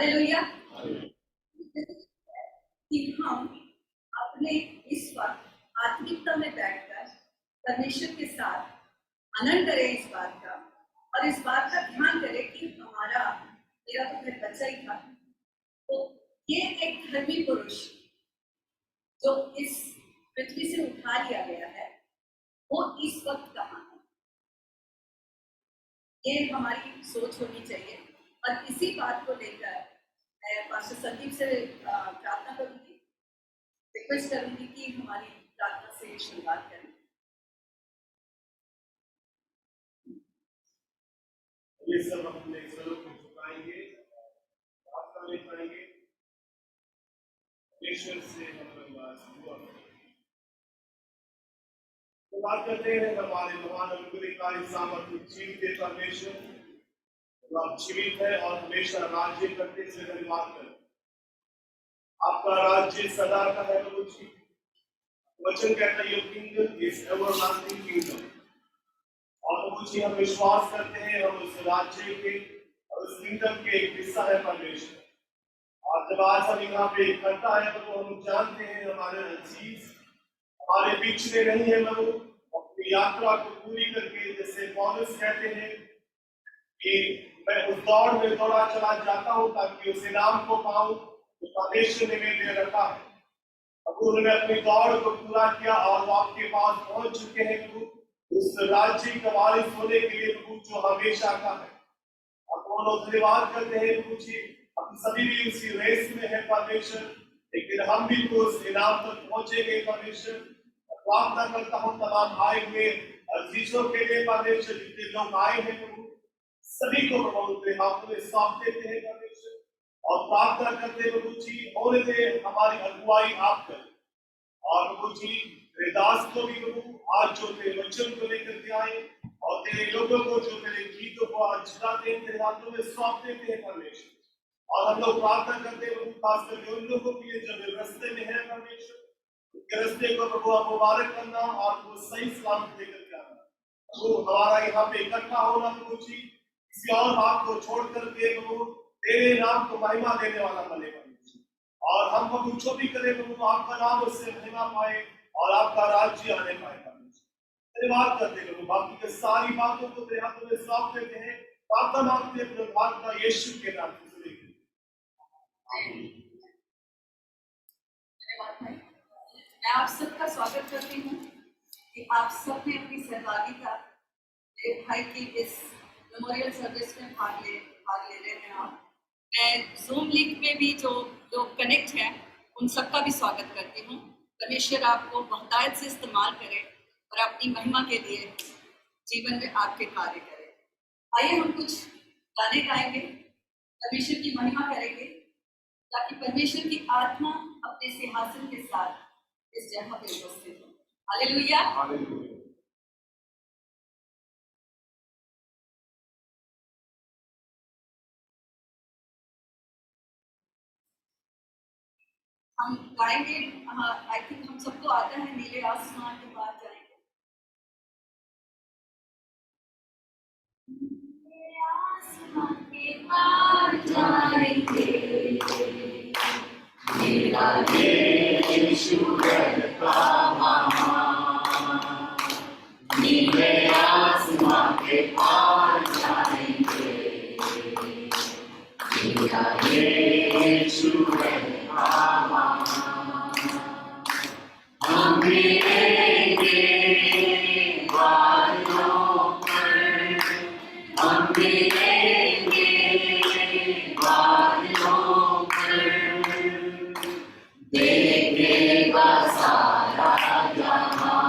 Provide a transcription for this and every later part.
Hallelujah. कि हम अपने इस वक्त आत्मिकता में बैठकर परमेश्वर के साथ आनंद करें इस बात का, और इस बात का ध्यान करें कि मेरा तो फिर बच्चा ही था, तो ये एक धर्मी पुरुष जो इस पृथ्वी से उठा लिया गया है, वो इस वक्त कहाँ है, ये हमारी सोच होनी चाहिए। और इसी बात को लेकर मैं पास्टर संदीप से प्रार्थना करूंगी, रिक्वेस्ट करूंगी कि हमारी प्रार्थना से शुरुआत करें। ये सब अपने सरों को झुकाएंगे, प्रार्थना में करेंगे, परमेश्वर से हम दुआ तो बात करते हैं हमारे महान अनुग्रहकारी सामर्थ्य जीवित परमेश्वर, आप जीवित है और हमेशा राज्य करते से धन्यवाद करें। आपका राज्य सदा का है प्रभु जी। वचन कहता है your kingdom is everlasting kingdom, और प्रभु जी हम विश्वास करते हैं हम उस राज्य के और उस किंगडम के एक हिस्सा है परमेश्वर। और जब आज हम यहाँ पे इकट्ठा है तो हम जानते हैं हमारे अजीज हमारे बीच में नहीं है प्रभु, अपनी यात्रा को पूरी करके जैसे पौलुस कहते हैं कि मैं उस दौड़ में दौड़ा चला जाता हूँ ताकि उस इनाम को पाऊं जो परमेश्वर ने मेरे लिए रखा है। अब उन्होंने अपनी दौड़ को पूरा किया और वो आपके पास पहुंच चुके हैं प्रभु, उस राज्य का वारिस होने के लिए प्रभु जो हमेशा का है। और वो लोग धन्यवाद करते हैं प्रभु जी, हम सभी भी उसी रेस में है परमेश्वर, लेकिन हम भी तो उस इनाम तक पहुंचेंगे परमेश्वर। प्रार्थना करता हूँ तमाम आए हुए अजीजों के लिए परमेश्वर, जितने लोग आए हैं प्रभु सभी को प्रभु के हाथों में सौंप देते हैं परमेश्वर, और प्रार्थना करते हैं प्रभु जी होने दे हमारी अगुवाई आप करें। और प्रभु जी तेरे दास को भी प्रभु आज जो तेरे वचन को लेकर के आए और तेरे लोगों को जो तेरे गीतों को आज चलाते हैं तेरे हाथों में सौंप देते हैं परमेश्वर। और हम लोग प्रार्थना करते हैं प्रभु खास करके उन लोगों के लिए जो रास्ते में है परमेश्वर, उनके रास्ते को प्रभु आप मुबारक करना और वो सही सलामत लेकर के आना। प्रभु हमारा यहाँ पे इकट्ठा होना प्रभु जी किसी और बात को छोड़ करके प्रभु तेरे नाम को महिमा देने वाला बने परमेश्वर, और हम प्रभु जो भी करें प्रभु आपका नाम उससे महिमा पाए और आपका राज्य आने पाए परमेश्वर। धन्यवाद करते प्रभु, बाकी के सारी बातों को तेरे हाथों में सौंप देते हैं, प्रार्थना मांगते हैं प्रभु का यीशु के नाम से। मैं आप सबका स्वागत करती हूँ कि आप सब ने अपनी सहभागिता मेरे भाई की इस मेमोरियल सर्विस में भाग ले रहे हैं। आप मैं जूम लिंक में भी जो लोग कनेक्ट हैं उन सबका भी स्वागत करती हूँ। परमेश्वर आपको बहुतायत से इस्तेमाल करे और अपनी महिमा के लिए जीवन में आपके कार्य करे। आइए हम कुछ गाने गाएंगे, परमेश्वर की महिमा करेंगे ताकि परमेश्वर की आत्मा अपने सिंहासन के साथ इस जगह पे उपस्थित हो। हालेलुया। हम गाएंगे, आई थिंक हम सबको आता है, नीले आसमान के पार जाएंगे। नीले आसमान के पार जाएंगे, मेरा यीशु रहता वहाँ। नीले आसमान के पार जाएंगे, मेरा यीशु रहता वहाँ। हम मिलेंगे वादों पर, हम मिलेंगे वादों पर, देखेगा सारा जहां।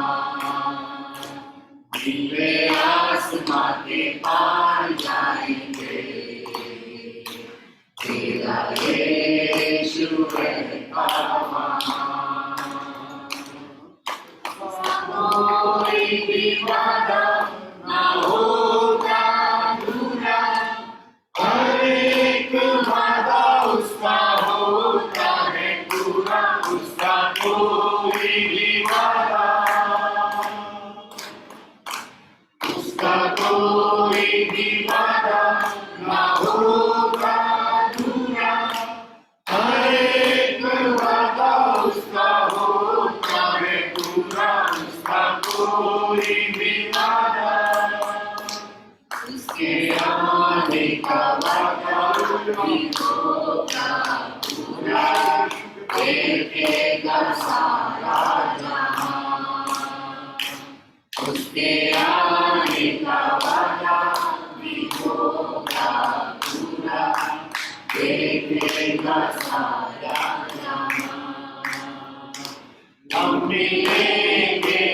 नीले आसमान के पार जाएंगे, तेरा यीशु रहता वहाँ। कोई भी वादा ना होगा अधूरा, हर एक वादा उसका होता है पूरा, उसका कोई भी वादा, उसका कोई भी वादा ना होगा अधूरा, होगा पूरा, देखेगा सारा जहां, उसके आने का वादा भी होगा पूरा, देखेगा सारा जहां। हम मिलेंगे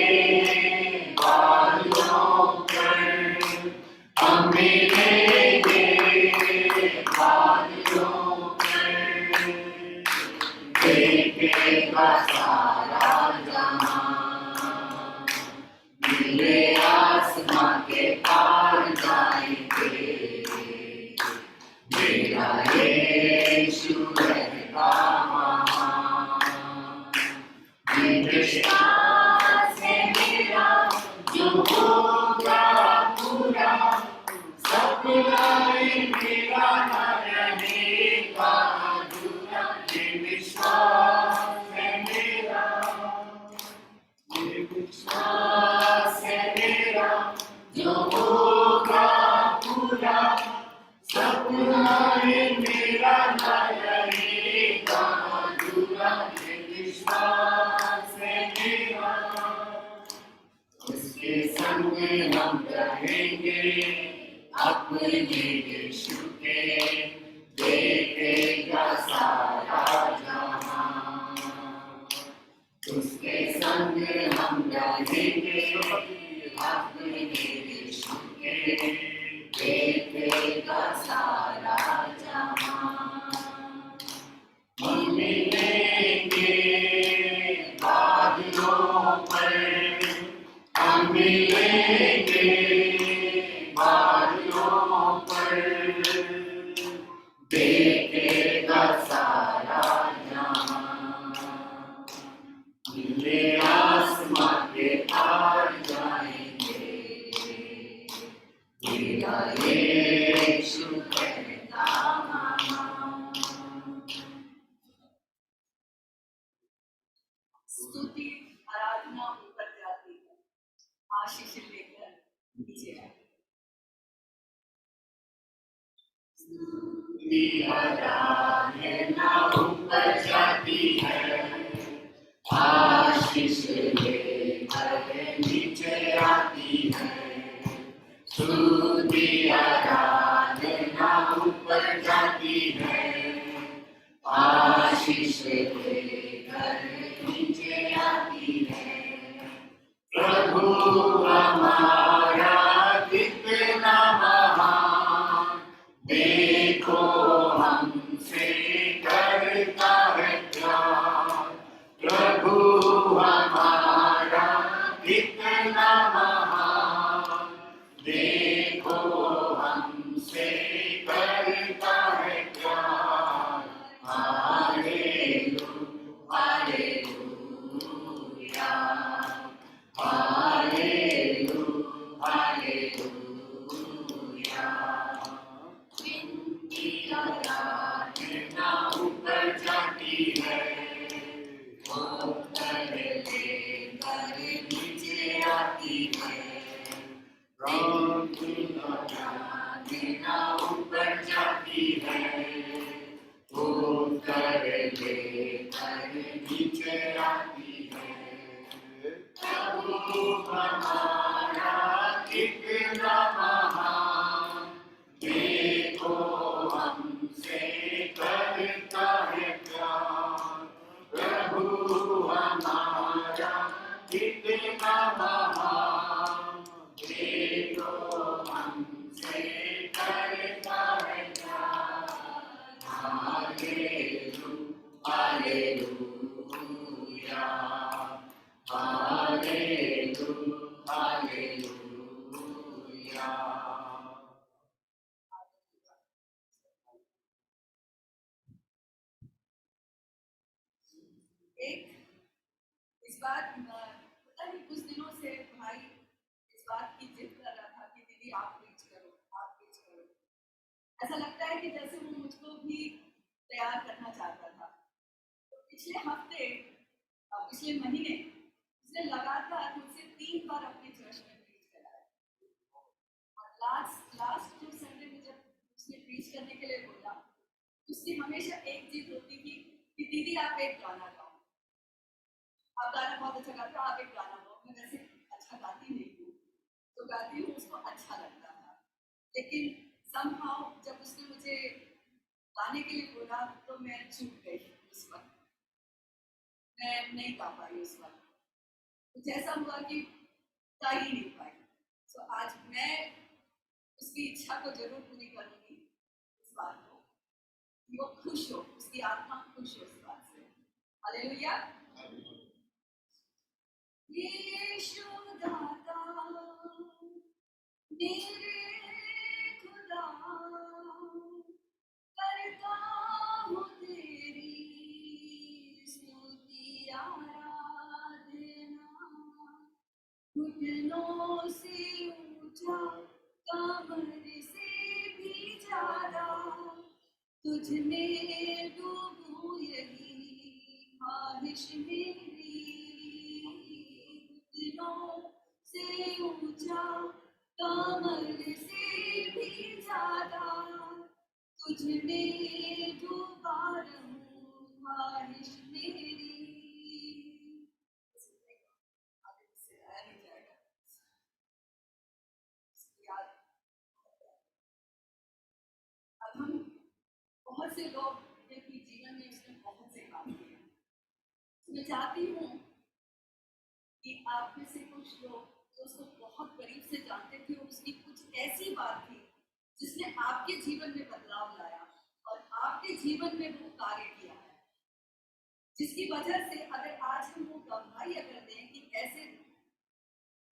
बादलों पर, हम मिलेंगे बादलों पर, देखेगा सारा जहां, नीले आसमां के पार जाएंगे, मेरा यीशु रहता वहाँ। विश्वास है मेरा जो होगा पूरा, सपना मेरा न रहेगा अधूरा। ये विश्वास है मेरा, ये विश्वास है मेरा जो होगा पूरा, सपना मेरा न रहेगा अधूरा। ये विश्वास है मेरा, उसके संग हम रहेंगे अपने यीशु के, देखेगा सारा जहां, उसके संग हम रहेंगे अपने यीशु के, देखेगा सारा जहां। हम मिलेंगे बादलों पर, हम मिलेंगे बादलों पर, देखेगा सारा जहां, नीले आसमां के पार जाएंगे, मेरा यीशु कहता वहाँ। स्तुति आराधना ऊपर जाती है, आशीष लेकर नीचे आती है। आराधना ऊपर जाती है, आशीष लेकर नीचे आती है। स्तुति आराधना ऊपर जाती है, आशीष लेकर नीचे आती है। प्रभु हमारा कितना महान, देखो हमसे करता है प्यार। प्रभु हमारा कितना महान, देखो हमसे करता है प्यार। Hallelujah, hallelujah, hallelujah, hallelujah. इनकी आराधना ऊपर जाती है, ऊपर लेकर नीचे आती है। राम की आराधना ऊपर जाती है, ऊपर लेकर नीचे आती है। प्रभु हमारा कितना महान, देखो हमसे करता है प्यार। प्रभु हमारा कितना महान, देखो हमसे करता है प्यार। Hallelujah, hallelujah, hallelujah, hallelujah. एक इस बार पता नहीं कुछ दिनों से भाई इस बात की जिद कर रहा था कि दीदी आप प्रीच करो, आप प्रीच करो। ऐसा लगता है कि जैसे वो मुझको भी तैयार करना चाहता था। तो पिछले हफ्ते पिछले महीने उसने लगातार मुझसे 3 बार अपने चर्च में प्रीच कराया। और लास्ट जो संडे में जब उसने प्रीच करने के लिए बोला उसकी हमेशा एक जिद होती थी कि दीदी आप एक गाना गाओ, आप गाना बहुत अच्छा गाते हो, आप एक गाना गाओ। मैं वैसे अच्छा गाती नहीं हूँ, तो गाती हूँ, उसको अच्छा लगता था। लेकिन somehow जब उसने मुझे गाने के लिए बोला तो मैं चूक गई उस वक्त, मैं नहीं गा पाई उस वक्त। कुछ ऐसा हुआ कि गा ही नहीं पाई। सो आज मैं उसकी इच्छा को जरूर पूरी करूंगी इस बात को, कि वो खुश हो, उसकी आत्मा खुश हो इस बात से। हालेलुया। यीशु दाता मेरे खुदा, करता हूँ तेरी स्तुति आराधना, घुटनों से ऊंचा, कमर से भी ज्यादा तुझ में डूबूं, यही ख्वाहिश मेरी। घुटनों से ऊंचा, कमर से भी ज्यादा तुझ में डूबा रहूं, ख्वाहिश मेरी। आगे से आया नहीं जाएगा, इसकी याद। अब हम बहुत से लोग हैं कि जीवन में उसने बहुत से काम किए। मैं चाहती हूँ कि आप में से कुछ लोग जो उसको बहुत करीब से जानते थे, उसकी कुछ ऐसी बात थी जिसने आपके जीवन में बदलाव लाया और आपके जीवन में वो कार्य किया है, जिसकी वजह से अगर आज हम वो गवाही अगर दें कि कैसे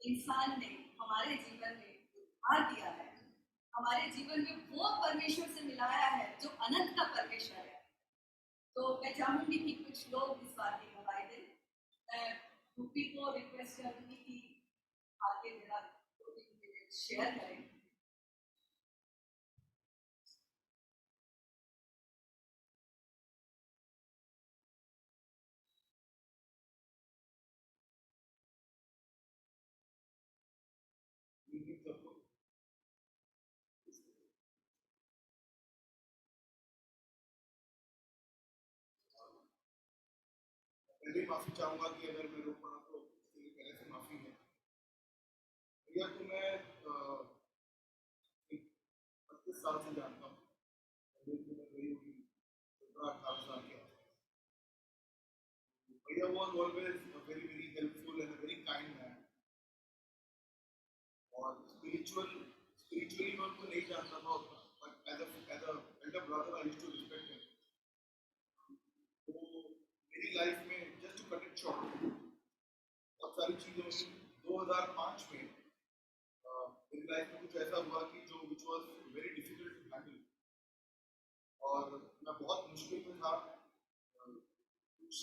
इंसान ने हमारे जीवन में उद्धार दिया है, हमारे जीवन में वो परमेश्वर से मिलाया है जो अनंत का परमेश्वर है, तो मैं चाहूंगी कि कुछ लोग इस बात की गवाही दें। मैं रूपी को रिक्वेस्ट करूंगी कि आगे मेरा 2-3 मिनट शेयर करें। पहले माफी चाहूंगा कि अगर मैं रोक पड़ा तो उसके लिए पहले से माफी है। भैया को मैं 25 साल से जानता हूँ। वही होगी 17-18 साल के आसपास। भैया was always a very very helpful and a very kind man। और spiritually मैं उनको नहीं जानता था उतना, but as a elder brother I used to respect him। तो मेरी लाइफ में just to cut it short, बहुत सारी चीजें हुई। 2005 में मेरी लाइफ में कुछ ऐसा हुआ कि जो which was very difficult to handle, और मैं बहुत मुश्किल में था। कुछ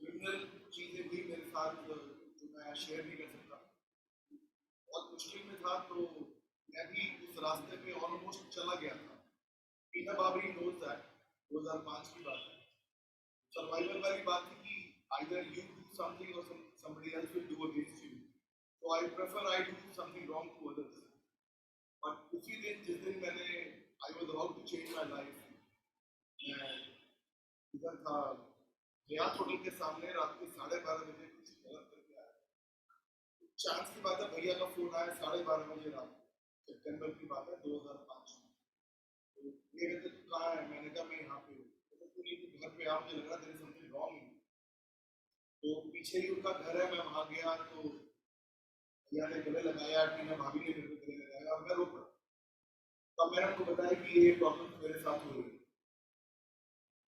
क्रिमिनल चीजें हुई मेरे साथ जो मैं शेयर नहीं कर सकता। बहुत मुश्किल में था, तो मैं भी उस रास्ते पे ऑलमोस्ट चला गया था। मीना बाबरी नोज दैट 2005 की बात है। सर्वाइवल वाली बात थी कि either you do something or somebody else will do against you। So I prefer I do something wrong to others। और उसी दिन जिस दिन मैंने I was about to change my life, मैं इधर था रियाज होटल के सामने रात के 12:30 बजे कुछ गलत करके आया। चांस की बात है, भैया का फोन आया 12:30 बजे रात, सितंबर की बात है 2005 में। तो ये कहते तू कहाँ है? मैंने कहा मैं यहाँ पे हूँ। तू नहीं, तू घर पे आ, मुझे लगा तेरे समथिंग रॉन्ग है। तो पीछे ही उनका घर है, मैं वहाँ गया तो भैया ने गले लगाया, टीना भाभी ने मेरे को गले लगाया और मैं रो पड़ा। तब मैंने उनको बताया कि ये प्रॉब्लम मेरे साथ हो रही है।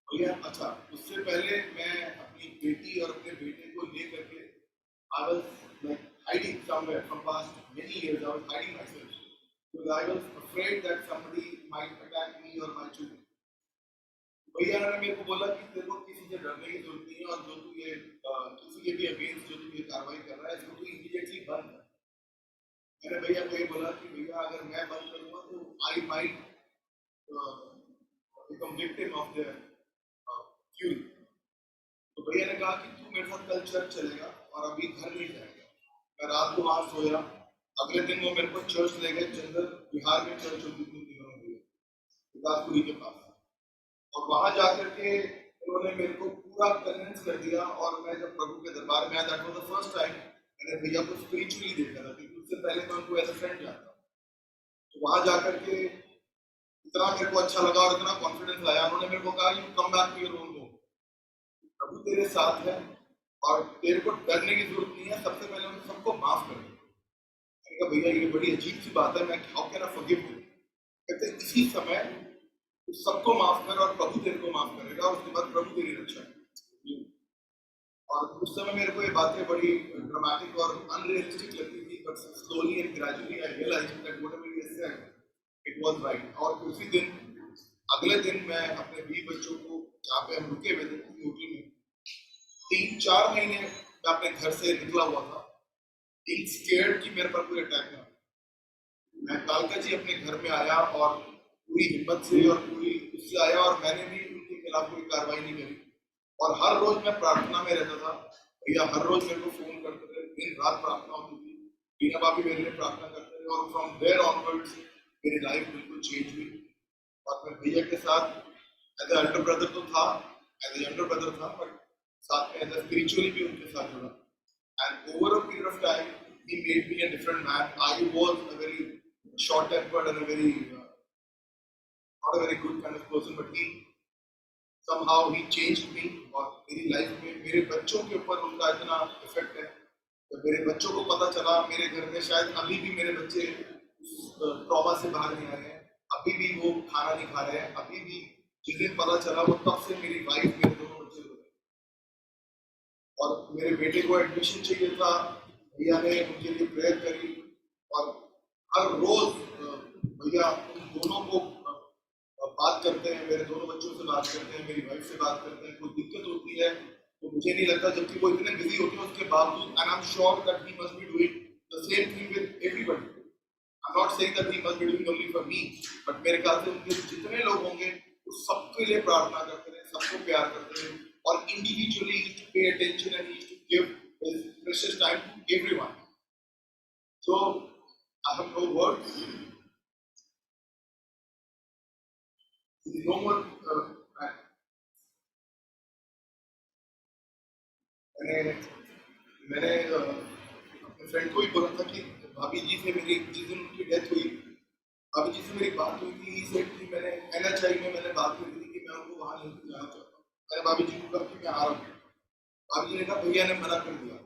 भैया अच्छा, उससे पहले मैं अपनी बेटी और अपने बेटे को लेकर के I was like hiding somewhere from past many years। I was hiding myself because I was afraid that somebody might attack me or my children। भैया ने मेरे को बोला कि तेरे को किसी से डरने की जरूरत नहीं है, और जो तू ये किसी के भी अगेंस्ट जो तू ये कार्रवाई कर रहा है इसको तू इमीडिएटली बंद कर। मैंने भैया को ये बोला कि भैया अगर मैं बंद करूँगा तो I might become victim of their fury. तो भैया ने कहा कि तू मेरे साथ कल चर्च चलेगा और अभी घर नहीं जाएगा। मैं रात को वहां सोया। अगले दिन वो मेरे को चर्च ले गए, चंदर बिहार में चर्च होती थी विकासपुरी के पास। और वहां जाकर के उन्होंने मेरे को पूरा कन्विंस कर दिया। और मैं जब प्रभु के दरबार में आया, that was the first time मैंने भैया को स्पिरिचुअली देखा था, क्योंकि उससे पहले मैं उनको एज अ फ्रेंड जानता था। तो वहां जाकर के इतना मेरे को अच्छा लगा और इतना कॉन्फिडेंस आया। उन्होंने मेरे को कहा, you come back to your own home, प्रभु तेरे साथ है और तेरे को डरने की जरूरत नहीं है, सबसे पहले उन्हें सबको माफ कर दे। मैंने कहा भैया ये बड़ी अजीब सी बात है, मैं how can I forgive you. कहते इसी समय तू सबको माफ कर और प्रभु तेरे को माफ करेगा, और उसके बाद प्रभु तेरी रक्षा करेगा। और उस समय मेरे को ये बातें बड़ी ड्रामेटिक और अनरियलिस्टिक लगती थी, but slowly and gradually I realized that whatever he said it was right. और उसी दिन, अगले दिन मैं अपने 20 बच्चों को, जहाँ पे हम रुके हुए थे होटल में, 3-4 महीने मैं अपने घर से निकला हुआ था, being scared कि मेरे पर कोई अटैक ना हो। मैं कालका जी अपने घर में आया और पूरी हिम्मत से और पूरी उससे आया, और मैंने भी उनके खिलाफ कोई कार्रवाई नहीं करी। और हर रोज मैं प्रार्थना में रहता था। भैया हर रोज मेरे को फोन करते थे, दिन रात प्रार्थना होती थी, बीना बाबी मेरे लिए प्रार्थना करते थे। और फ्रॉम देयर ऑनवर्ड्स मेरी लाइफ बिल्कुल चेंज हुई। और मैं भैया के साथ एज ए एल्डर ब्रदर तो था, एज ए यंगर ब्रदर था, बट साथ में एज ए स्पिरिचुअली भी उनके साथ जुड़ा। And over a period of time, he made me a different man. I was a very short-tempered and a very not a very good kind of person, but he somehow he changed me. और मेरी life में मेरे बच्चों के ऊपर उनका इतना effect है। जब मेरे बच्चों को पता चला, मेरे घर में शायद अभी भी मेरे बच्चे ट्रॉमा से बाहर नहीं आए हैं, अभी भी वो खाना नहीं खा रहे हैं, अभी भी जिस दिन पता चला वो तब से मेरी वाइफ, मेरे दोनों बच्चे हो गए। और मेरे बेटे को एडमिशन चाहिए था, भैया ने उनके लिए प्रेयर करी। और हर रोज भैया उन दोनों को बात करते हैं, मेरे दोनों बच्चों से बात करते हैं, मेरी वाइफ से बात करते हैं। कोई दिक्कत होती है तो मुझे नहीं लगता, जबकि वो इतने बिजी होते हैं उसके बावजूद, and I am sure that he must be doing the same thing with everybody. I am not saying that he must be doing only for me, but मेरे ख्याल से उनके जितने लोग होंगे वो सबके लिए प्रार्थना करते हैं, सबको प्यार करते हैं, और individually used to pay attention and used to give his precious time to everyone. So I have no words, no more. मैंने मैंने अपने फ्रेंड को भी बोला था कि भाभी जी से मेरी, जिस दिन उनकी डेथ हुई, भाभी जी से मेरी बात हुई थी। सेट कि मैंने NHI में मैंने बात करी थी कि मैं उनको वहां लेकर जाना चाहता हूँ। मैंने भाभी जी को कहा कि मैं आ रहा हूँ। भाभी जी ने कहा भैया ने मना कर दिया।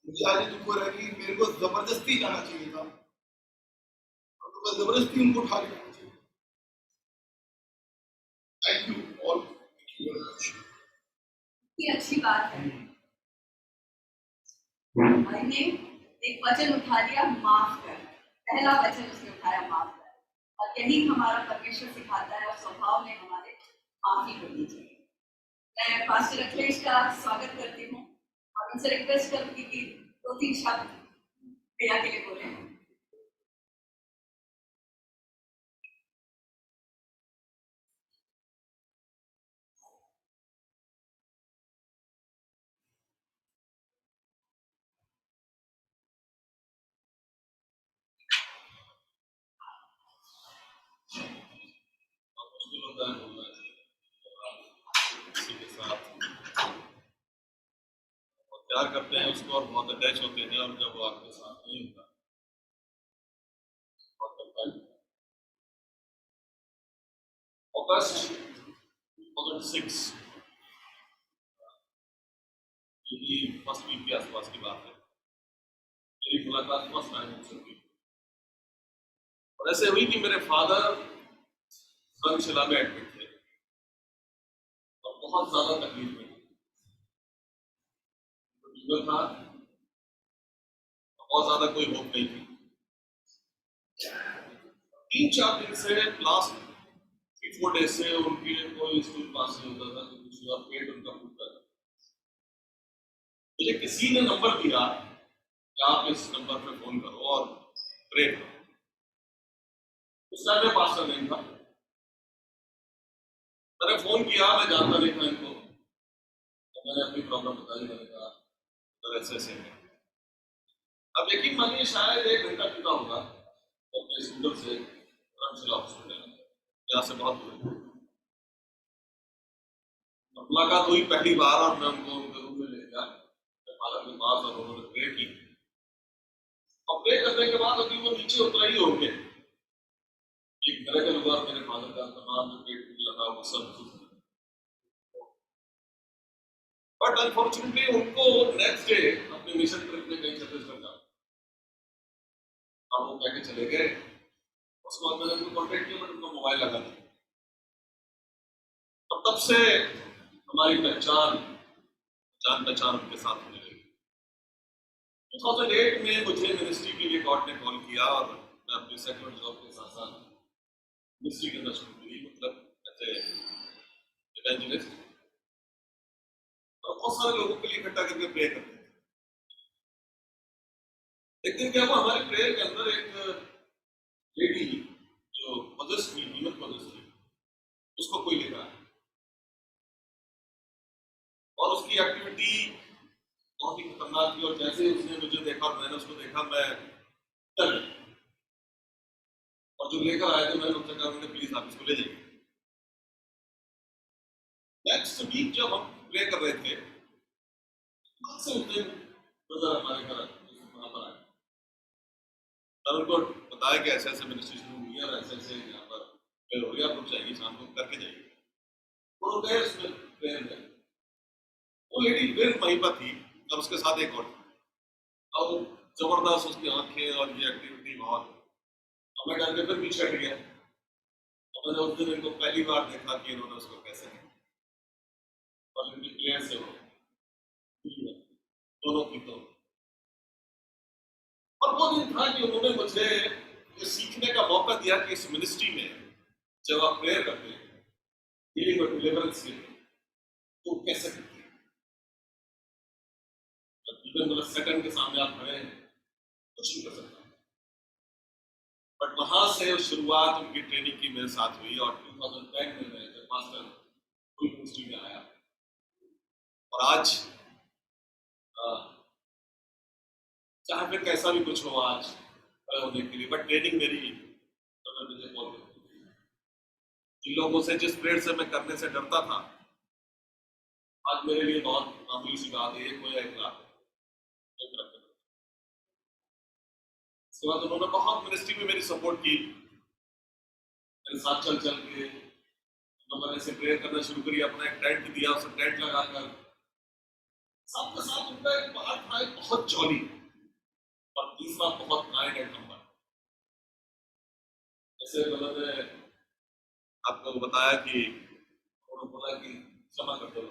मुझे आज दुख हो रहा है कि मेरे को जबरदस्ती जाना चाहिए था, और तो जबरदस्ती उनको उठा के जाना चाहिए। थैंक यू ऑल, ये अच्छी बात है। भाई ने एक वचन उठा लिया, माफ कर। पहला वचन उसने उठाया, माफ कर। और यही हमारा परमेश्वर सिखाता है, और स्वभाव में हमारे माफी करनी चाहिए। मैं पास्टर अखिलेश का स्वागत करती हूँ और उनसे रिक्वेस्ट करूंगी कि 2-3 शब्द भैया के लिए बोले। मुश्किल होता है बोलना, किसी के साथ बहुत प्यार करते हैं उसको और बहुत अटैच होते हैं, और जब वो आपके साथ नहीं होता बहुत करता है। अगस्त 2006 यही फर्स्ट वीक के आसपास की बात है, मेरी मुलाकात फर्स्ट टाइम उनसे हुई। और ऐसे हुई कि मेरे फादर संशिला में एडमिट थे और बहुत ज्यादा तकलीफ में शुगर था, बहुत ज्यादा कोई होप नहीं थी। 3-4 दिन से, लास्ट 3-4 डेज से उनके कोई स्टूल पास नहीं होता था, क्योंकि शुगर, पेट उनका फूटता था। मुझे किसी ने नंबर दिया कि आप इस नंबर पे फोन करो और प्रे करो। उस टाइम में पास्टर नहीं था, मैंने फोन किया, मैं जानता नहीं था इनको, तो मैंने अपनी प्रॉब्लम बताई। मैंने कहा तो ऐसे ऐसे है। अब यकीन मानिए शायद 1 घंटा बीता होगा तो अपने स्कूटर से धर्मशिला हॉस्पिटल, यहाँ से बहुत दूर है। मुलाकात हुई पहली बार और मैं उनको उनके रूम में ले गया फादर के पास और उन्होंने प्रे की और प्रे करने के बाद अभी वो नीचे उतर ही होंगे एक तरह के लोग मेरे फादर का तमाम जो पेट लगा वो सब बट अनफॉर्चुनेटली उनको नेक्स्ट डे अपने मिशन ट्रिप में कहीं छत्तीसगढ़ का और वो कहके चले गए उसके बाद मैंने उनको कॉन्टेक्ट किया बट उनका मोबाइल लगा नहीं और तब से हमारी जान पहचान उनके साथ होने लगी 2008 में मुझे मिनिस्ट्री के लिए गॉड ने कॉल किया और मैं अपने सेकुलर जॉब के साथ साथ मिनिस्ट्री के अंदर शुरू हुई मतलब ऐसे इवेंजलिस्ट और बहुत सारे लोगों के लिए इकट्ठा करके प्रे करते थे लेकिन क्या हुआ हमारे प्रेयर के अंदर एक लेडी जो पॉजेस थी नीमत पॉजेस थी उसको कोई लेकर आया और उसकी एक्टिविटी बहुत ही खतरनाक थी और जैसे ही उसने मुझे देखा और मैंने उसको देखा मैं डर गया और जो लेकर आए थे मैंने उनसे कहा प्लीज आप इसको ले जाइए नेक्स्ट वीक जब हम प्रे कर रहे थे से उस दिन ब्रदर हमारे घर वहां पर आए और उनको बताया कि ऐसे ऐसे मिनिस्ट्री शुरू हुई है और ऐसे ऐसे यहाँ पर प्रेयर हो रही है आपको चाहिए शाम को करके जाइए वो गए उसमें प्रेयर में वो लेडी फिर वहीं पर थी और उसके साथ एक और जबरदस्त उसकी आंखें और ये एक्टिविटी बहुत और मैं डर के फिर पीछे हट गया और मैंने उस दिन इनको पहली बार देखा कि इन्होंने उसको कैसे और इनकी प्लेयर से हो दोनों की तो और वो दिन था कि उन्होंने मुझे ये सीखने का मौका दिया कि इस मिनिस्ट्री में जब आप प्रेयर करते हैं हीलिंग और डिलीवरेंस के लिए तो कैसे करते हैं मतलब सेकंड के सामने आप खड़े हैं कुछ नहीं कर सकता बट वहां से शुरुआत उनकी ट्रेनिंग की मेरे साथ हुई और 2010 में मैं जब मास्टर फुल मिनिस्ट्री में आया और आज चाहे फिर कैसा भी कुछ हो आज खड़े होने के लिए बट ट्रेनिंग मेरी मुझे कॉल करती थी जिन लोगों से जिस प्रेयर से मैं करने से डरता था आज मेरे लिए बहुत मामूली सी बात है एक हो या 1 लाख उसके बाद उन्होंने बहुत मिनिस्ट्री में मेरी सपोर्ट की मेरे साथ चल चल के मैंने से प्रेयर करना शुरू करी अपना एक टेंट दिया उसे टेंट लगाकर सबके साथ उनका एक बात था एक बहुत जॉली और तीसरा बहुत काइंड एंड हम्बल जैसे मैंने आपको बताया कि उन्होंने बोला कि क्षमा कर दो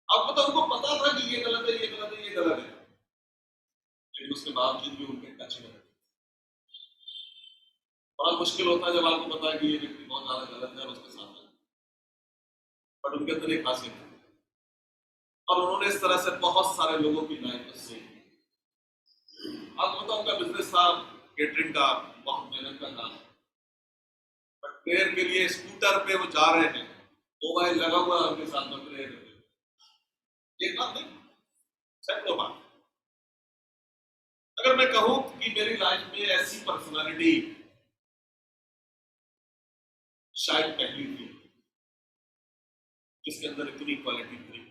आपको तो उनको पता था कि ये गलत है ये गलत है ये गलत है लेकिन उसके बावजूद भी उनके टच में बड़ा मुश्किल होता है जब आपको पता है कि ये व्यक्ति बहुत ज्यादा गलत है और उसके साथ है बट उनके अंदर एक खासियत है और उन्होंने इस तरह से बहुत सारे लोगों की लाइफ से आपको पता उनका बिजनेस था केटरिंग का बहुत मेहनत का काम बट प्रेयर के लिए स्कूटर पे वो जा रहे हैं मोबाइल लगा हुआ उनके साथ में प्रेयर करते एक बात नहीं सैकड़ों बात अगर मैं कहूं कि मेरी लाइफ में ऐसी पर्सनालिटी शायद पहली थी जिसके अंदर इतनी क्वालिटी थी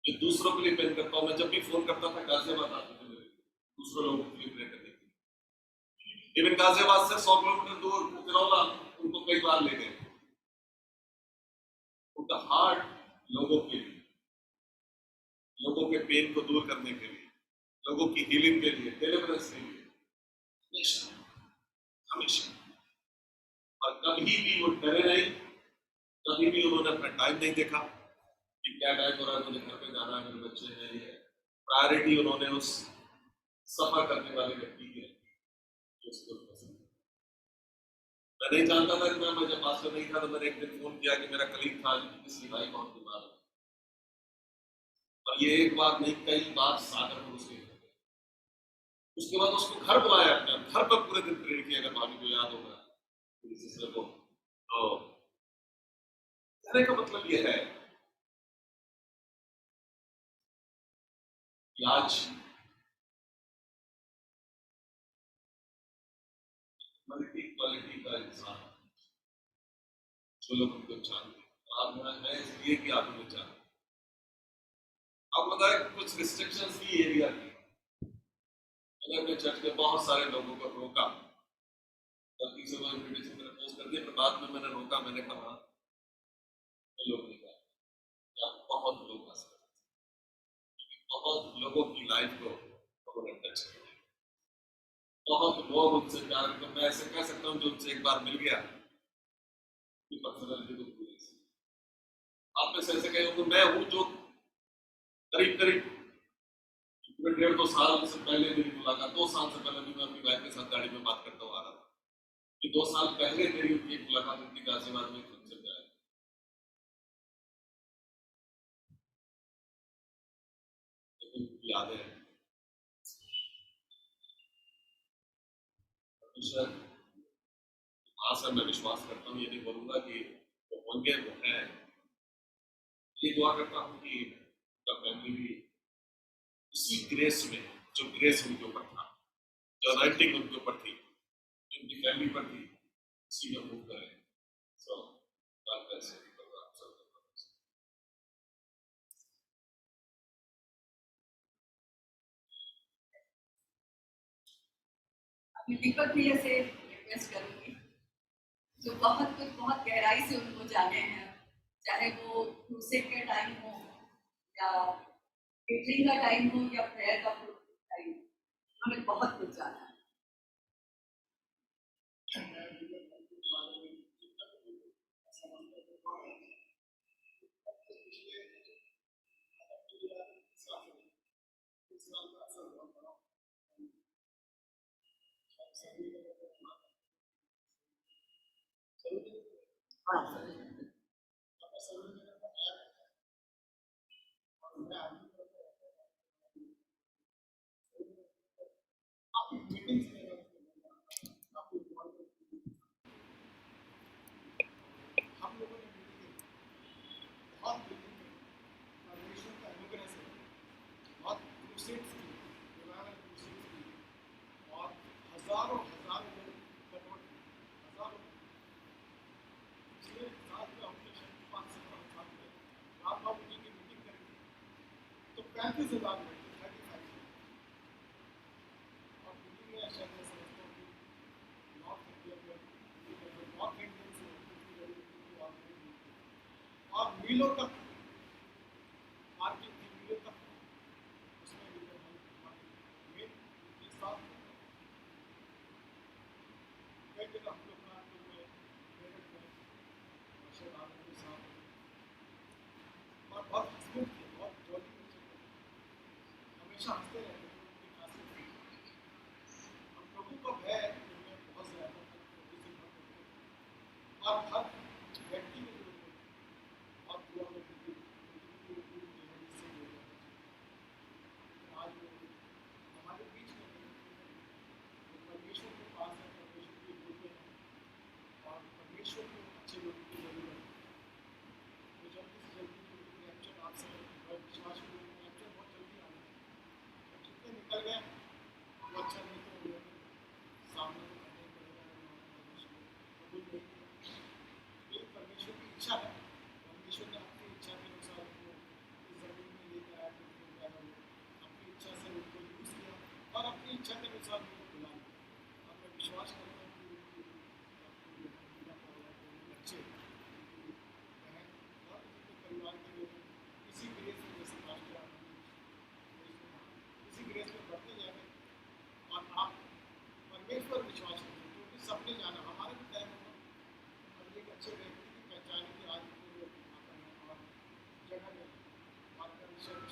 जो दूसरों के लिए प्रेम करता हूं मैं जब भी फोन करता था गाजियाबाद आते थे मेरे दूसरों लोगों के लिए प्रेम करने की इवन गाजियाबाद से 100 किलोमीटर दूर तिरौला उनको कई बार ले गए उनका हार्ट लोगों के लिए लोगों के पेन को दूर करने के लिए लोगों की हीलिंग के लिए डिलीवरेंस के लिए हमेशा हमेशा और कभी भी वो डरे नहीं कभी भी उन्होंने अपना टाइम नहीं देखा कि क्या टाइम हो रहा है मुझे घर पे जाना है मेरे बच्चे हैं ये प्रायोरिटी उन्होंने उस सफर करने वाले व्यक्ति की जो उसको पसंद मैं नहीं जानता था कि मैं जब पास्टर नहीं था तो मैंने एक दिन फोन किया कि मेरा कलीग था किसी भाई बहुत बीमार है और ये एक बार नहीं कई बार सागर में उसके बाद उसको घर बुलाया अपने घर पर पूरे दिन प्रेयर किया अगर भाभी को याद होगा सिस्टर को तो कहने का मतलब यह है कि आज मल्टी क्वालिटी का इंसान जो लोग उनको जानते और मैं इसलिए कि आप मुझे चाहते अब बताए कुछ रिस्ट्रिक्शंस थी एरिया की। मैंने अपने चर्च के बहुत सारे लोगों को रोका, गलती से वो इन्विटेशन मैंने पोस्ट कर दिया, पर बाद में मैंने रोका, मैंने कहा लोग नहीं गए, या बहुत लोग आ सकते, बहुत लोगों की लाइफ को उन्होंने टच किया, बहुत लोग उनसे प्यार करते। मैं ऐसे कह सकता हूँ जो उनसे एक बार मिल गया पर्सनैलिटी को पूरी आप में से ऐसे कहे तो मैं हूँ जो करीब करीब 1.5-2 साल से पहले मेरी मुलाकात, 2 साल से पहले भी मैं अपनी वाइफ के साथ गाड़ी में बात करता हुआ आ रहा था कि 2 साल पहले मेरी उनकी एक मुलाकात उनकी गाजियाबाद में खुद से प्यार यादें हैं। हाँ सर, मैं विश्वास करता हूँ, ये नहीं बोलूंगा कि वो होंगे, वो है। ये दुआ करता हूँ कि उनका फैमिली भी इसी ग्रेस में, जो ग्रेस उनके ऊपर था, जो राइटिंग उनके ऊपर थी, जो उनकी फैमिली पर थी, इसी में मूव करें। सो God bless you. अभी दीपक भैया से रिक्वेस्ट करूंगी जो बहुत कुछ बहुत गहराई से उनको जाने हैं, चाहे वो क्रूसेड का टाइम हो या टीचिंग का टाइम हो या प्रेयर का टाइम, हमें बहुत कुछ जाना है। हम लोगों ने मिलकर बहुत परमेश्वर का अनुग्रह से बहुत क्रूसेड्स की, रिवाइवल क्रूसेड्स की, और हजारों हजारों लोग कन्वर्ट हुए, हजारों। पिछले साल में हमने शायद 5 से 7 साल में राम बाबू जी की मीटिंग करी थी, तो 35,000 लोग थे, 35,000। और मीटिंग में शायद मैं समझता हूँ कि नॉर्थ इंडिया में नॉर्थ इंडियन से और मीलों तक मार्केट की मीलों तक उसमें भी मेन के साथ कई जगह हम लोग कानपुर में, मेरठ में, शहबाज के साथ, और बहुत हंसमुख थे, बहुत जॉली बच्चे थे, हमेशा हंसते रहते थे, उनकी खासियत थी। हम लोगों का भय उनमें बहुत ज़्यादा था, और हर व्यक्ति के लिए बहुत दुआ करती थी, आज वो हमारे बीच में परमेश्वर के पास है, परमेश्वर के रूप में, और परमेश्वर को अच्छे लोगों की जरूरत है। तो जल्दी से जल्दी कैप्चर आपसे विश्वास करो, कैप्चर बहुत जल्दी आना है। और जितने निकल गए वो अच्छा, नहीं तो उन्होंने सामने तो करना ही पड़ेगा, कबूल नहीं किया। ये परमेश्वर की इच्छा है, परमेश्वर ने आपकी इच्छा के अनुसार उनको इस जमीन में लेकर आया, अपनी इच्छा से उनको यूज किया और अपनी इच्छा के अनुसार उनको बुला लिया। और मैं विश्वास करता हूँ कि उनकी बच्चे, बहन और उनके परिवार के लोग इसी ग्रेस में, जैसे पास्टर इसी ग्रेस में बढ़ते जाएंगे। और आप परमेश्वर विश्वास करें, क्योंकि सबने जाना, हमारे भी टाइम होगा और एक अच्छे व्यक्ति की पहचान की आज और जगह में और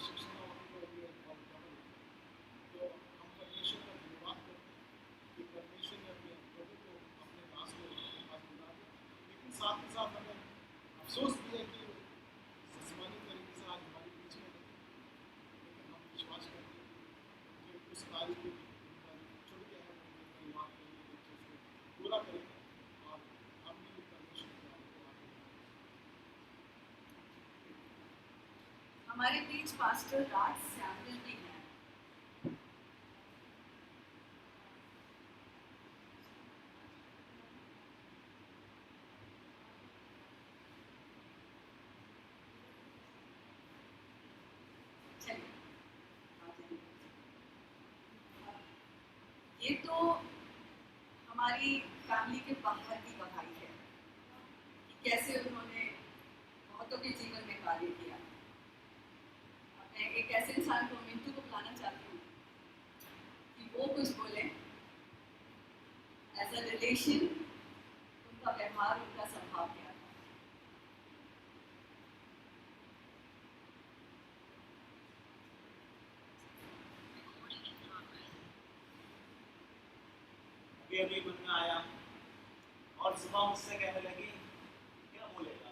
शिक्षण और तो हम परमेश्वर का धन्यवाद करते हैं कि परमेश्वर ने अपने प्रभु को अपने दास को अपने पास बुला दिया। लेकिन साथ ही साथ हमें अफसोस भी है कि जिस्मानी तरीके से आज हमारे बीच में नहीं, लेकिन हम विश्वास करते हैं कि उस कार्य को छुट गया है, परिवार के लिए बच्चे उसको पूरा करेंगे और हम भी परमेश्वर के नाम को आगे हमारे बीच पास्टर राज सैमुअल भी हैं। ये तो हमारी फैमिली के बाहर की कहानी है कि कैसे उन्होंने बहुतों के जीवन में कार्य किया। मैं एक ऐसे इंसान को, मिंटू को बुलाना चाहती हूँ कि वो कुछ बोले एज अ रिलेशन, उनका व्यवहार, उनका स्वभाव क्या था। अभी कुछ में आया और सुबह मुझसे कहने लगी क्या बोलेगा,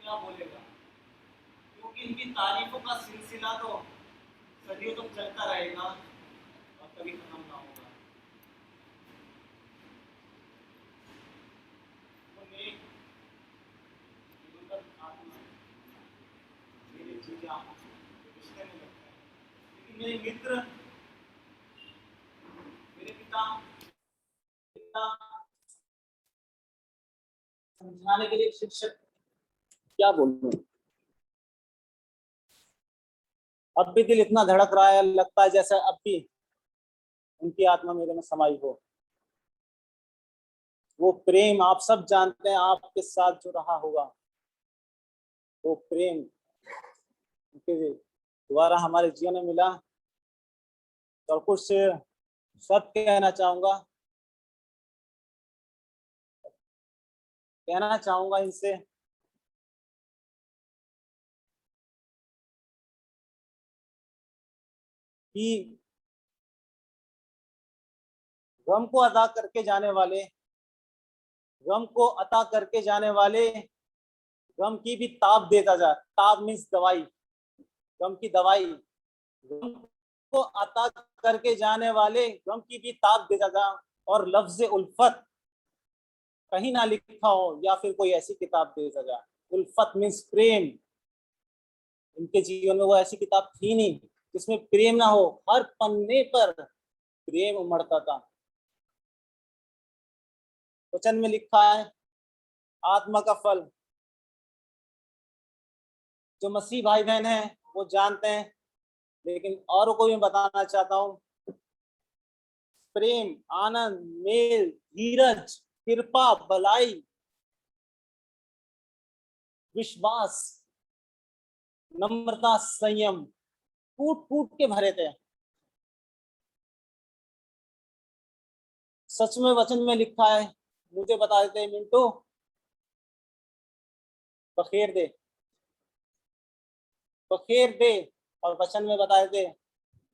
क्या बोलेगा, क्योंकि इनकी तारीफों का सिलसिला तो सदियों तक चलता रहेगा और कभी खत्म ना होगा। तो नेक दिवंगत आत्मा मेरे जीजा रिश्ते में लगते हैं, लेकिन मेरे मित्र, मेरे पिता समझाने के लिए शिक्षक, क्या बोलूं। अब भी दिल इतना धड़क रहा है, लगता है जैसे अब भी उनकी आत्मा मेरे में समाई हो। वो प्रेम आप सब जानते हैं, आपके साथ जो रहा होगा, वो प्रेम उनके द्वारा हमारे जीवन में मिला। और कुछ शब्द कहना चाहूंगा इनसे। कि गम को अदा करके जाने वाले, गम को अता करके जाने वाले गम की भी ताब देता जा। ताब मीन्स दवाई, गम की दवाई। गम को अता करके जाने वाले गम की भी ताब देता जा। और लफ्ज उल्फत कहीं ना लिखा हो या फिर कोई ऐसी किताब देता जा। उल्फत मीन्स प्रेम। इनके जीवन में वो ऐसी किताब थी नहीं जिसमें प्रेम ना हो। हर पन्ने पर प्रेम उमड़ता था। वचन में लिखा है आत्मा का फल, जो मसीह भाई बहन है वो जानते हैं, लेकिन औरों को भी बताना चाहता हूँ। प्रेम, आनंद, मेल, धीरज, कृपा, भलाई, विश्वास, नम्रता, संयम कूट कूट के भरे थे। सच में वचन में लिखा है, मुझे बता देते मिंटू, बखेर दे, बखेर दे। और वचन में बता देते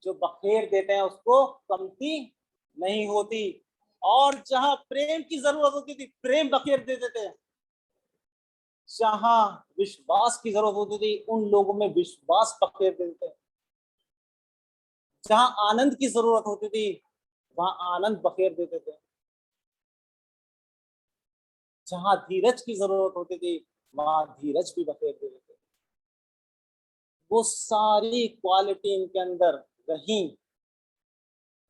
जो बखेर देते हैं उसको कमती नहीं होती। और जहां प्रेम की जरूरत होती थी प्रेम बखेर देते थे। जहां विश्वास की जरूरत होती थी उन लोगों में विश्वास बखेर देते थे। जहां आनंद की जरूरत होती थी वहां आनंद बखेर देते थे। जहां धीरज की जरूरत होती थी वहां धीरज भी बखेर देते थे। वो सारी क्वालिटी इनके अंदर रही।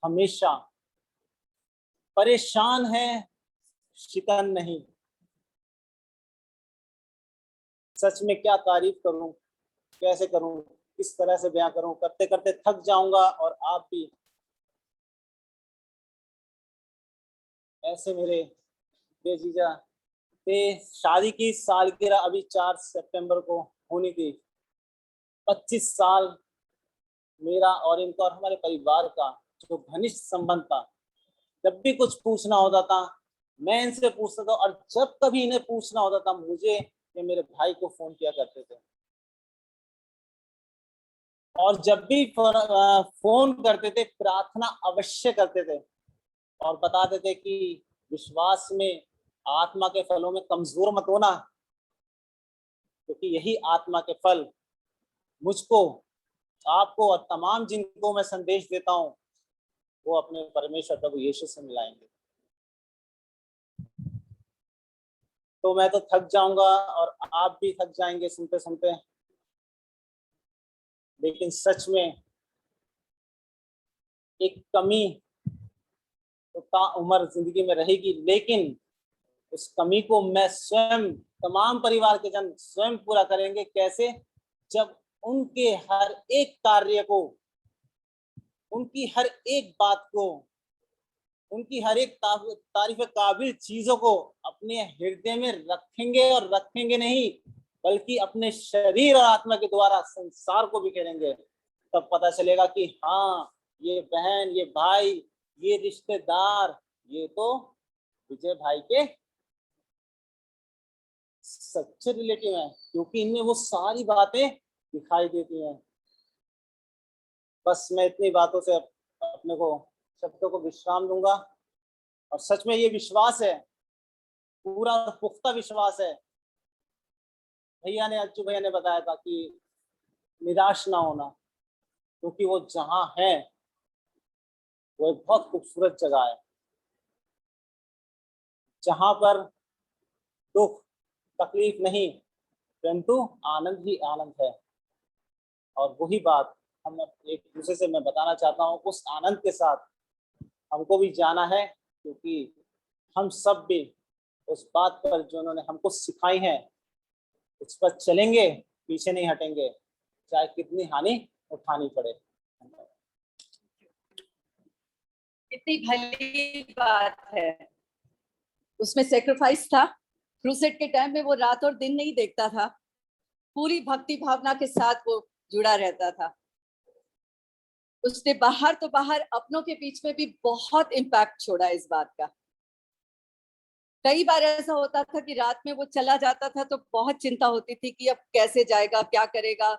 हमेशा परेशान है, शिकन नहीं। सच में क्या तारीफ करूं, कैसे करूं, किस तरह से बयां करूं, करते करते थक जाऊंगा। और आप भी ऐसे मेरे बेजीजा पे शादी की सालगिरह अभी 4 सितंबर को होनी थी। 25 साल मेरा और इनका और हमारे परिवार का जो घनिष्ठ संबंध था। जब भी कुछ पूछना होता था मैं इनसे पूछता था, और जब कभी इन्हें पूछना होता था मुझे या मेरे भाई को फोन किया करते थे। और जब भी फोन करते थे प्रार्थना अवश्य करते थे और बताते थे कि विश्वास में, आत्मा के फलों में कमजोर मत होना, क्योंकि यही आत्मा के फल मुझको, आपको और तमाम जिनको मैं संदेश देता हूं वो अपने परमेश्वर प्रभु यीशु से मिलाएंगे। तो मैं तो थक जाऊंगा और आप भी थक जाएंगे सुनते सुनते। लेकिन सच में एक कमी तो ताउम्र जिंदगी में रहेगी, लेकिन उस कमी को मैं स्वयं, तमाम परिवार के जन स्वयं पूरा करेंगे। कैसे? जब उनके हर एक कार्य को उनकी हर एक बात को, उनकी हर एक तारीफ काबिल चीजों को अपने हृदय में रखेंगे, और रखेंगे नहीं बल्कि अपने शरीर और आत्मा के द्वारा संसार को भी करेंगे। तब पता चलेगा कि हाँ, ये बहन, ये भाई, ये रिश्तेदार, ये तो विजय भाई के सच्चे रिलेटिव हैं, क्योंकि इनमें वो सारी बातें दिखाई देती हैं। बस मैं इतनी बातों से अपने को, शब्दों को विश्राम दूंगा। और सच में ये विश्वास है, पूरा पुख्ता विश्वास है, भैया ने, अज्जू भैया ने बताया था कि निराश ना होना, क्योंकि वो जहां है वो एक बहुत खूबसूरत जगह है, जहां पर दुख तकलीफ नहीं परंतु आनंद ही आनंद है। और वही बात हम एक दूसरे से मैं बताना चाहता हूँ, उस आनंद के साथ हमको भी जाना है, क्योंकि हम सब भी उस बात पर जो उन्होंने हमको सिखाई है उस पर चलेंगे, पीछे नहीं हटेंगे, चाहे कितनी हानि उठानी पड़े। कितनी भली बात है। उसमें सेक्रीफाइस था। क्रूसेड के टाइम में वो रात और दिन नहीं देखता था, पूरी भक्ति भावना के साथ वो जुड़ा रहता था। उसने बाहर तो बाहर, अपनों के बीच में भी बहुत इम्पैक्ट छोड़ा इस बात का। कई बार ऐसा होता था कि रात में वो चला जाता था तो बहुत चिंता होती थी कि अब कैसे जाएगा, क्या करेगा।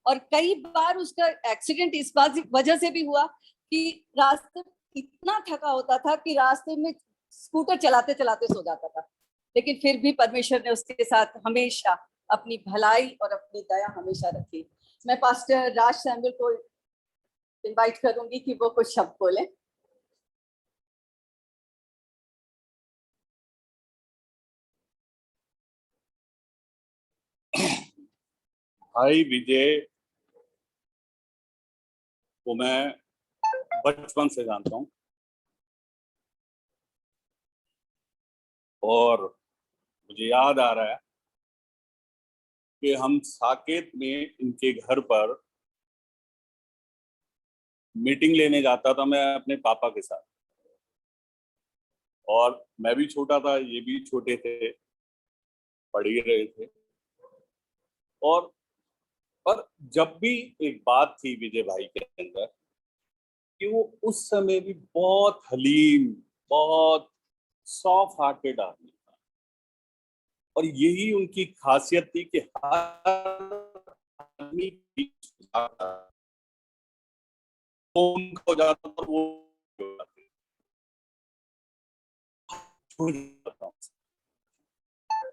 और कई बार उसका एक्सीडेंट इस वजह से भी हुआ कि रास्ते इतना थका होता था कि रास्ते में स्कूटर चलाते चलाते सो जाता था। लेकिन फिर भी परमेश्वर ने उसके साथ हमेशा अपनी भलाई और अपनी दया हमेशा रखी। मैं पास्टर राज सैमुअल को इनवाइट करूंगी कि वो कुछ शब्द बोले। भाई विजय को मैं बचपन से जानता हूं, और मुझे याद आ रहा है कि हम साकेत में इनके घर पर मीटिंग लेने जाता था मैं अपने पापा के साथ, और मैं भी छोटा था, ये भी छोटे थे, पढ़ ही रहे थे। और पर जब भी एक बात थी विजय भाई के अंदर कि वो उस समय भी बहुत हलीम, बहुत सॉफ्ट हार्टेड आदमी था, और यही उनकी खासियत थी कि हर आदमी की हो जाता था, वो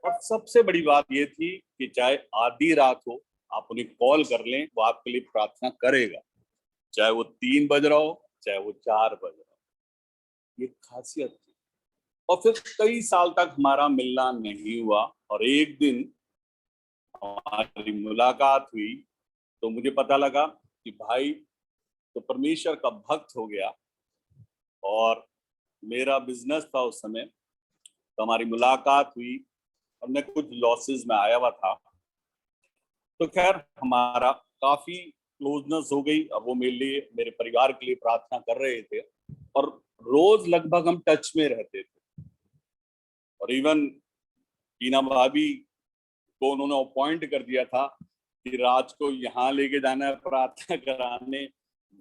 और सबसे बड़ी बात ये थी कि चाहे आधी रात हो, आप उन्हें कॉल कर लें, वो आपके लिए प्रार्थना करेगा, चाहे वो 3 बज रहा हो, चाहे वो 4 बज रहा हो। ये खासियत थी। और फिर कई साल तक हमारा मिलना नहीं हुआ, और एक दिन हमारी मुलाकात हुई तो मुझे पता लगा कि भाई तो परमेश्वर का भक्त हो गया, और मेरा बिजनेस था उस समय। तो हमारी मुलाकात हुई और मैं कुछ लॉसेस में आया हुआ था, तो खैर हमारा काफी क्लोजनेस हो गई। अब वो मेरे लिए, मेरे परिवार के लिए प्रार्थना कर रहे थे, और रोज लगभग हम टच में रहते थे। और इवन टीना भाभी को उन्होंने अपॉइंट कर दिया था कि राज को यहाँ लेके जाना है प्रार्थना कराने,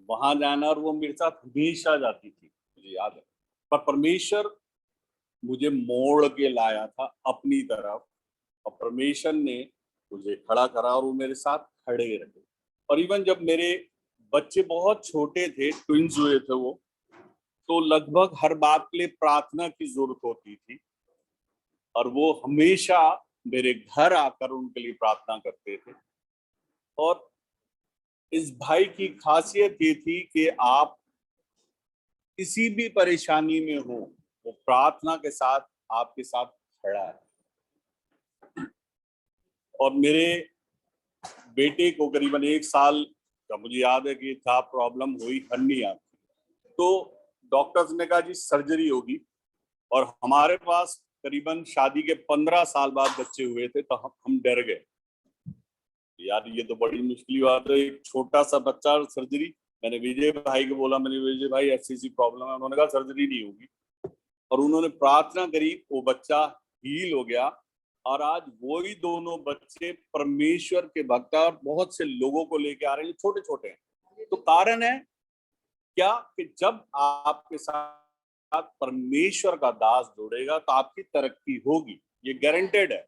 वहां जाना, और वो मेरे साथ हमेशा जाती थी, मुझे याद है। पर परमेश्वर मुझे मोड़ के लाया था अपनी तरफ, और परमेश्वर ने मुझे खड़ा करा और वो मेरे साथ खड़े रहे। और इवन जब मेरे बच्चे बहुत छोटे थे, ट्विंस हुए थे वो, तो लगभग हर बात के लिए प्रार्थना की जरूरत होती थी, और वो हमेशा मेरे घर आकर उनके लिए प्रार्थना करते थे। और इस भाई की खासियत ये थी कि आप किसी भी परेशानी में हो, वो प्रार्थना के साथ आपके साथ खड़ा है। और मेरे बेटे को करीबन 1 साल का मुझे याद है कि था, प्रॉब्लम हुई हर्निया, तो डॉक्टर्स ने कहा जी सर्जरी होगी। और हमारे पास करीबन शादी के 15 साल बाद बच्चे हुए थे, तो हम डर गए, यार ये तो बड़ी मुश्किल बात है, एक छोटा सा बच्चा सर्जरी। मैंने विजय भाई को बोला, मैंने विजय भाई ऐसी प्रॉब्लम है, उन्होंने कहा सर्जरी नहीं होगी, और उन्होंने प्रार्थना करी, वो बच्चा हील हो गया। और आज वही दोनों बच्चे परमेश्वर के भक्त और बहुत से लोगों को लेके आ रहे हैं, छोटे छोटे हैं। तो कारण है क्या कि जब आपके साथ परमेश्वर का दास जुड़ेगा तो आपकी तरक्की होगी, ये गारंटेड है।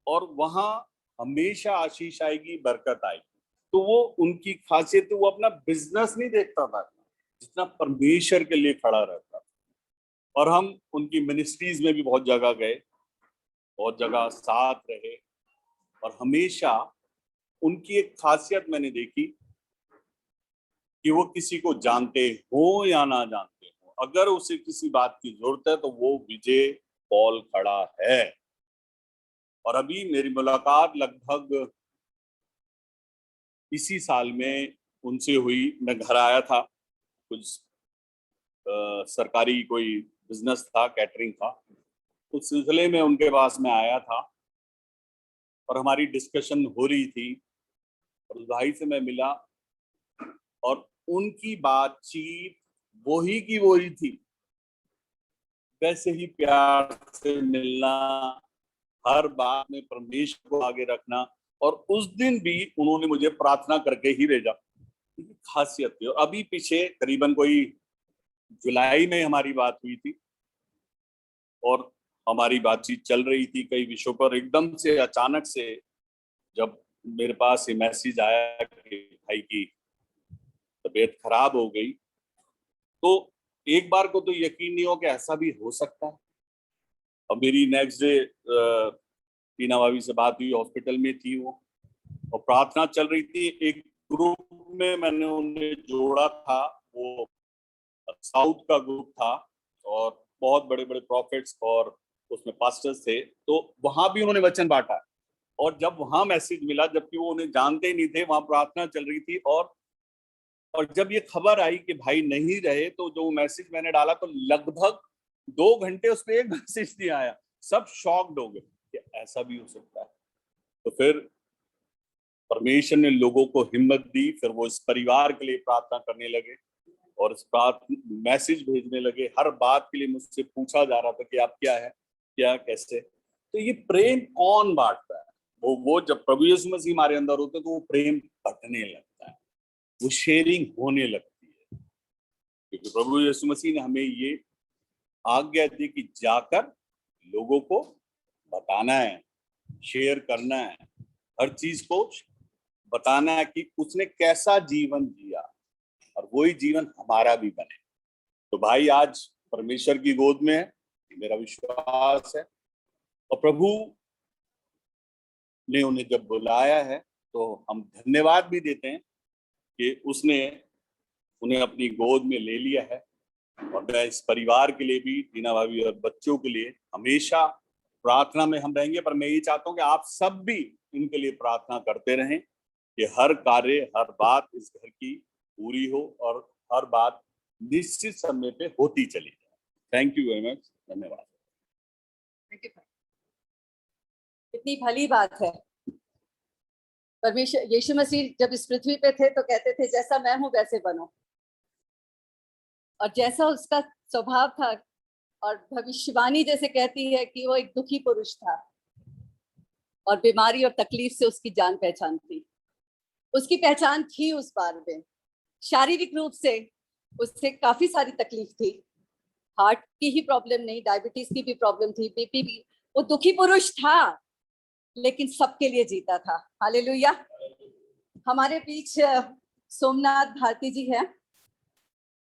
और वहां हमेशा आशीष आएगी, बरकत आएगी। तो वो उनकी खासियत, वो अपना बिजनेस नहीं देखता था जितना परमेश्वर के लिए खड़ा रहता था। और हम उनकी मिनिस्ट्रीज में भी बहुत जगह गए, बहुत जगह साथ रहे, और हमेशा उनकी एक खासियत मैंने देखी कि वो किसी को जानते हो या ना जानते हो, अगर उसे किसी बात की जरूरत है तो वो विजय पॉल खड़ा है। और अभी मेरी मुलाकात लगभग इसी साल में उनसे हुई। मैं घर आया था, कुछ सरकारी कोई बिजनेस था, कैटरिंग था, उस सिलसिले में उनके पास में आया था और हमारी डिस्कशन हो रही थी। और उस भाई से मैं मिला और उनकी बातचीत वही की वही थी, वैसे ही प्यार से मिलना, हर बात में परमेश्वर को आगे रखना। और उस दिन भी उन्होंने मुझे प्रार्थना करके ही भेजा, खासियत थी। और अभी पीछे करीबन कोई जुलाई में हमारी बात हुई थी और हमारी बातचीत चल रही थी कई विषयों पर। एकदम से अचानक से जब मेरे पास ये मैसेज आया कि भाई की तबीयत खराब हो गई, तो एक बार को तो यकीन नहीं हो कि ऐसा भी हो सकता है। अब मेरी नेक्स्ट डे टीना भाभी से बात हुई, हॉस्पिटल में थी वो, और प्रार्थना चल रही थी। एक ग्रुप में मैंने उन्हें जोड़ा था, वो साउथ का ग्रुप था और बहुत बड़े बड़े प्रॉफिट्स और उसमें पास्टर्स थे, तो वहां भी उन्होंने वचन बांटा। और जब वहां मैसेज मिला, जबकि वो उन्हें जानते ही नहीं थे, वहां प्रार्थना चल रही थी, और जब ये खबर आई कि भाई नहीं रहे, तो जो मैसेज मैंने डाला तो लगभग 2 घंटे उस पर एक मैसेज नहीं आया। सब शॉक्ड हो गए कि ऐसा भी हो सकता है। तो फिर परमेश्वर ने लोगों को हिम्मत दी, फिर वो इस परिवार के लिए प्रार्थना करने लगे और इस मैसेज भेजने लगे। हर बात के लिए मुझसे पूछा जा रहा था कि आप क्या है, क्या कैसे। तो ये प्रेम कौन बांटता है? वो जब प्रभु यीशु मसीह हमारे अंदर होते तो वो प्रेम बंटने लगता है, वो शेयरिंग होने लगती है। क्योंकि प्रभु यीशु मसीह ने हमें ये आज्ञा दी कि जाकर लोगों को बताना है, शेयर करना है, हर चीज को बताना है कि उसने कैसा जीवन जिया, और वही जीवन हमारा भी बने। तो भाई आज परमेश्वर की गोद में है, मेरा विश्वास है। और प्रभु ने उन्हें जब बुलाया है तो हम धन्यवाद भी देते हैं कि उसने उन्हें अपनी गोद में ले लिया है। और मैं इस परिवार के लिए भी, टीना भाभी और बच्चों के लिए हमेशा प्रार्थना में हम रहेंगे। पर मैं ये चाहता हूँ कि आप सब भी इनके लिए प्रार्थना करते रहें कि हर कार्य, हर बात इस घर की पूरी हो और हर बात निश्चित समय पे होती चली जाए। थैंक यू वेरी मच, धन्यवाद। कितनी भली बात है। परमेश्वर यीशु मसीह जब इस पृथ्वी पे थे तो कहते थे जैसा मैं हूं वैसे बनो, और जैसा उसका स्वभाव था। और भविष्यवाणी जैसे कहती है कि वो एक दुखी पुरुष था और बीमारी और तकलीफ से उसकी जान पहचान थी, उसकी पहचान थी उस बार में। शारीरिक रूप से उससे काफी सारी तकलीफ थी, हार्ट की ही प्रॉब्लम नहीं, डायबिटीज की भी प्रॉब्लम थी, बीपी भी। वो दुखी पुरुष था लेकिन सबके लिए जीता था। हालेलुया। हमारे बीच सोमनाथ भारती जी हैं,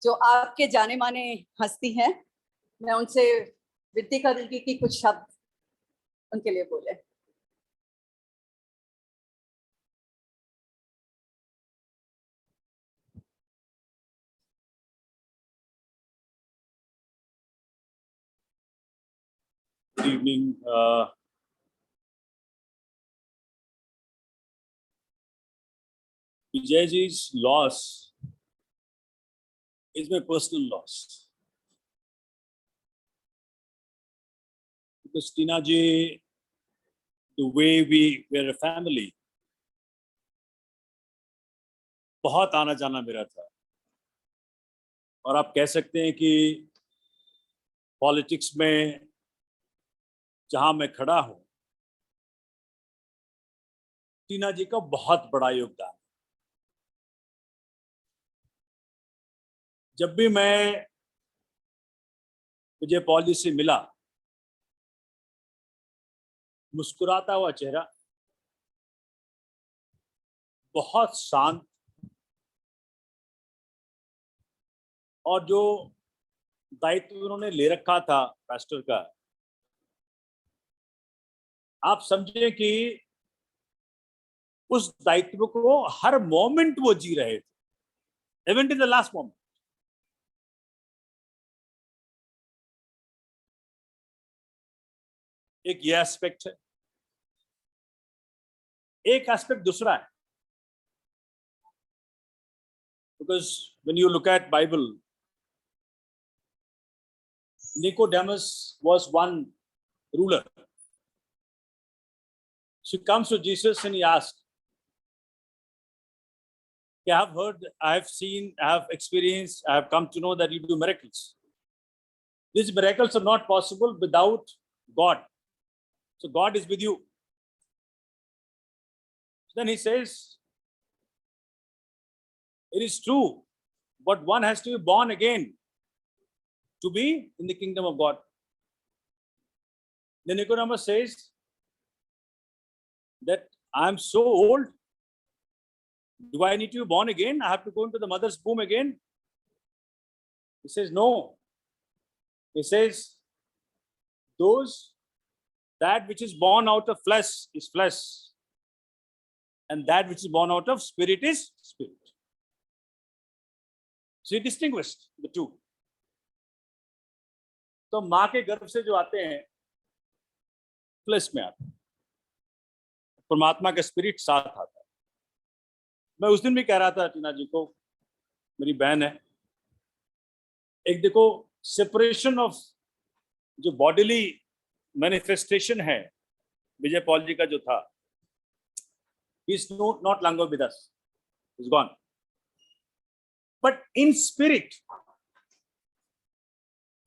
जो आपके जाने माने हस्ती हैं। मैं उनसे विनती करूंगी कि कुछ शब्द उनके लिए बोले। Good evening. Vijayji's loss is my personal loss. Because Tina ji, the way we were a family, बहुत आना जाना मेरा था। और आप कह सकते हैं कि पॉलिटिक्स में जहां मैं खड़ा हूं, टीना जी का बहुत बड़ा योगदान। जब भी मैं विजय पॉल जी से मिला, मुस्कुराता हुआ चेहरा, बहुत शांत, और जो दायित्व उन्होंने ले रखा था पास्टर का, आप समझे कि उस दायित्व को हर मोमेंट वो जी रहे थे, even in the last moment. एक ये एस्पेक्ट है। एक एस्पेक्ट दूसरा है, because when you look at Bible, Nicodemus was one ruler. She comes to Jesus and he asks, I have heard, I have seen, I have experienced, I have come to know that you do miracles. These miracles are not possible without God. So God is with you. Then he says, it is true, but one has to be born again to be in the kingdom of God. Then Nicodemus says that I am so old. Do I need to be born again? I have to go into the mother's womb again? He says, no. He says, that which is born out of flesh is flesh, and that which is born out of spirit is spirit. So he distinguished the two. तो माँ के गर्भ से जो आते हैं, flash में आते हैं, परमात्मा का स्पिरिट साथ आता है। मैं उस दिन भी कह रहा था टीना जी को, मेरी बहन है, एक देखो सेपरेशन ऑफ जो बॉडीली मैनिफेस्टेशन है विजय पॉल जी का जो था, he is not longer with us, he is gone, but in spirit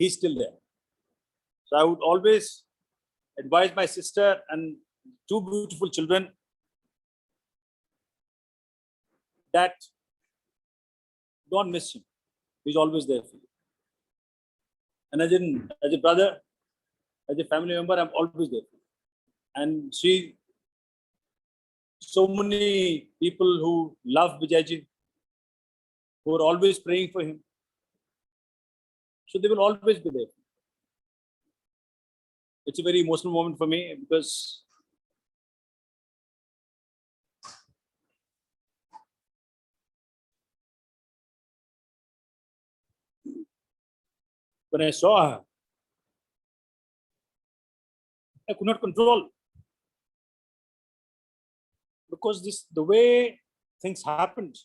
he is still there. So I would always advise my sister and two beautiful children that don't miss him. He's always there for you. And as a brother, as a family member, I'm always there for you. And so many people who love Vijayji, who are always praying for him. So they will always be there. It's a very emotional moment for me because when I saw her, I could not control, because the way things happened,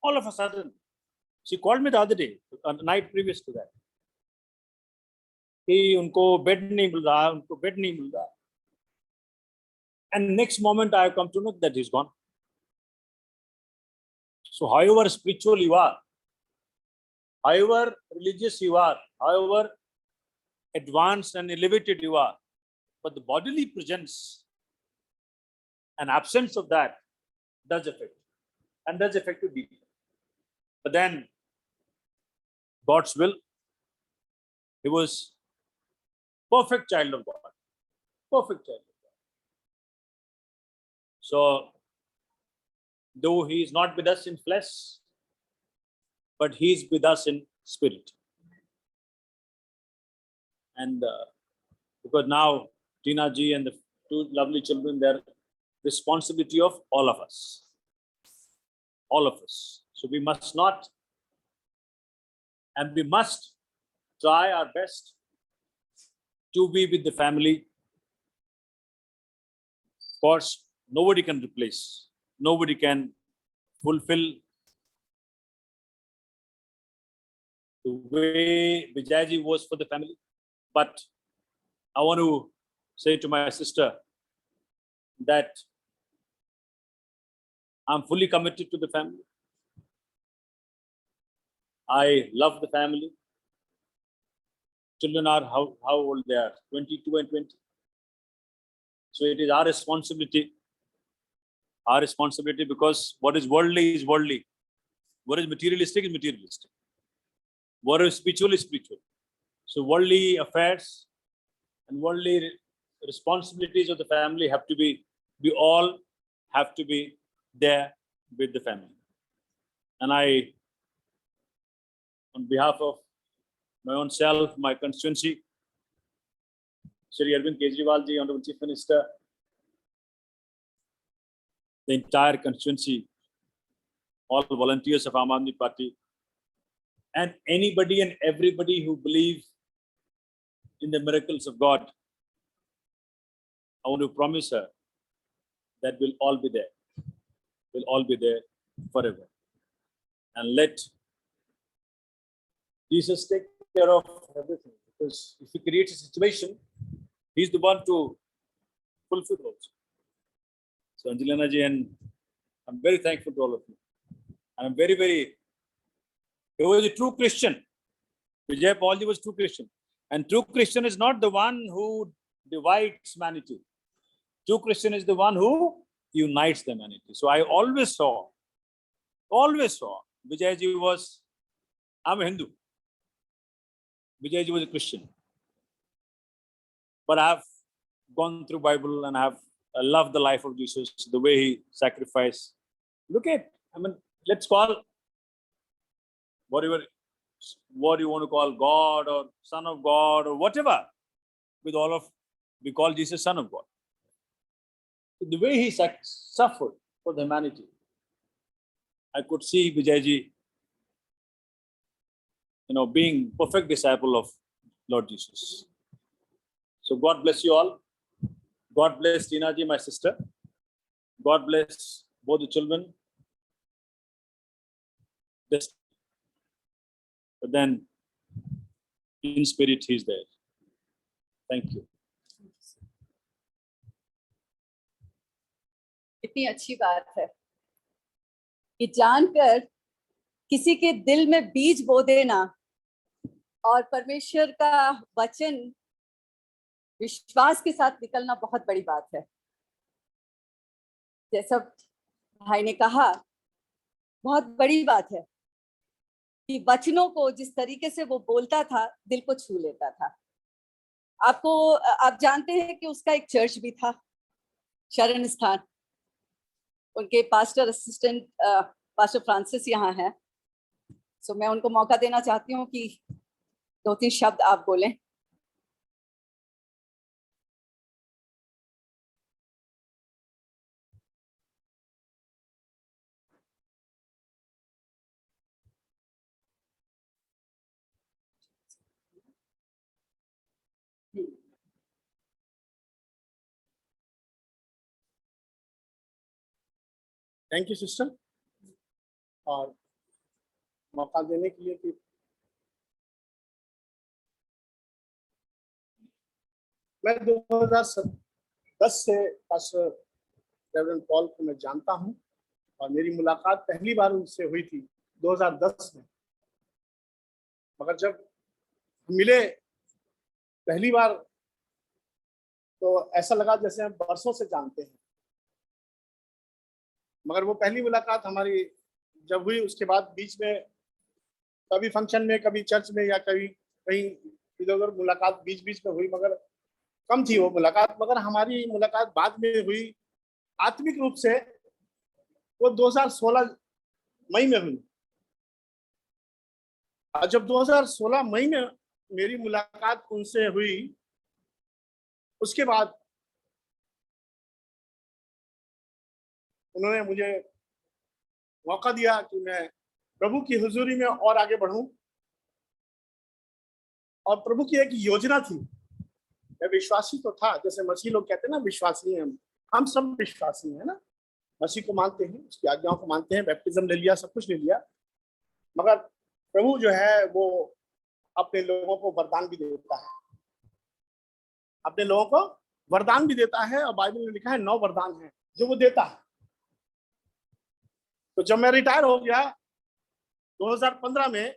all of a sudden, she called me the other day, on the night previous to that, कि उनको bed नहीं मिल रहा, उनको bed नहीं मिल रहा, and next moment I have come to know that he's gone. So however spiritual you are, however religious you are, however advanced and elevated you are, but the bodily presence and absence of that does affect, and does affect you deeply. But then God's will, he was perfect child of God, perfect child of God. So though he is not with us in flesh, but he is with us in spirit. And because now Tina ji and the two lovely children, they're responsibility of all of us. All of us. So we must not, and we must try our best to be with the family. Of course, nobody can replace, nobody can fulfill the way Vijayji was for the family. But I want to say to my sister that I'm fully committed to the family. I love the family. Children are how old they are? 22 and 20. So it is our responsibility. Our responsibility, because what is worldly is worldly. What is materialistic is materialistic. What is spiritual is spiritual. So worldly affairs and worldly responsibilities of the family have to be, we all have to be there with the family. And I, on behalf of my own self, my constituency, Shri Arvind Kejriwal ji, Honorable Chief Minister, the entire constituency, all volunteers of Aam Aadmi Party, and anybody and everybody who believe in the miracles of God, I want to promise her that we'll all be there. We'll all be there forever. And let Jesus take care of everything. Because if he creates a situation, he's the one to fulfill also. So Angelina ji, and I'm very thankful to all of you. And I'm very, very, he was a true Christian. Vijay Paul ji was true Christian. And true Christian is not the one who divides humanity. True Christian is the one who unites the humanity. So I always saw Vijay ji was, I'm a Hindu. Vijay ji was a Christian. But I've gone through Bible and I love the life of Jesus, the way he sacrificed. Look at, I mean, let's call whatever, what you want to call God or Son of God or whatever. With all of, we call Jesus Son of God. The way he suffered for the humanity, I could see Vijay ji, being perfect disciple of Lord Jesus. So God bless you all. God bless Tina ji, my sister. God bless both the children. But then, in spirit, he's there. Thank you. कितनी अच्छी बात है कि जानकर किसी के दिल में बीज बो देना और परमेश्वर का वचन विश्वास के साथ निकलना बहुत बड़ी बात है। जैसा भाई ने कहा, बहुत बड़ी बात है कि वचनों को जिस तरीके से वो बोलता था, दिल को छू लेता था। आप जानते हैं कि उसका एक चर्च भी था, शरण स्थान। उनके पास्टर असिस्टेंट पास्टर फ्रांसिस यहाँ हैं। सो मैं उनको मौका देना चाहती हूँ कि 2-3 शब्द आप बोलें। थैंक यू सिस्टर, और मौका देने के लिए कि मैं 2010 से पास्टर रेवरेंड पॉल को मैं जानता हूं और मेरी मुलाकात पहली बार उनसे हुई थी 2010 में। मगर जब मिले पहली बार तो ऐसा लगा जैसे हम बरसों से जानते हैं। मगर वो पहली मुलाकात हमारी जब हुई, उसके बाद बीच में कभी फंक्शन में, कभी चर्च में या कभी कहीं इधर उधर मुलाकात बीच बीच में हुई, मगर कम थी वो मुलाकात। मगर हमारी मुलाकात बाद में हुई आत्मिक रूप से, वो 2016 मई में हुई। और जब 2016 मई में मेरी मुलाकात उनसे हुई, उसके बाद उन्होंने मुझे मौका दिया कि मैं प्रभु की हुजूरी में और आगे बढ़ूं। और प्रभु की एक योजना थी। मैं विश्वासी तो था, जैसे मसीह लोग कहते हैं ना, विश्वासी हैं हम सब विश्वासी हैं ना, मसीह को मानते हैं, उसकी आज्ञाओं को मानते हैं, बैप्टिज्म ले लिया, सब कुछ ले लिया। मगर प्रभु जो है वो अपने लोगों को वरदान भी देता है, अपने लोगों को वरदान भी देता है। और बाइबल में लिखा है 9 वरदान हैं जो वो देता है। तो जब मैं रिटायर हो गया 2015 में,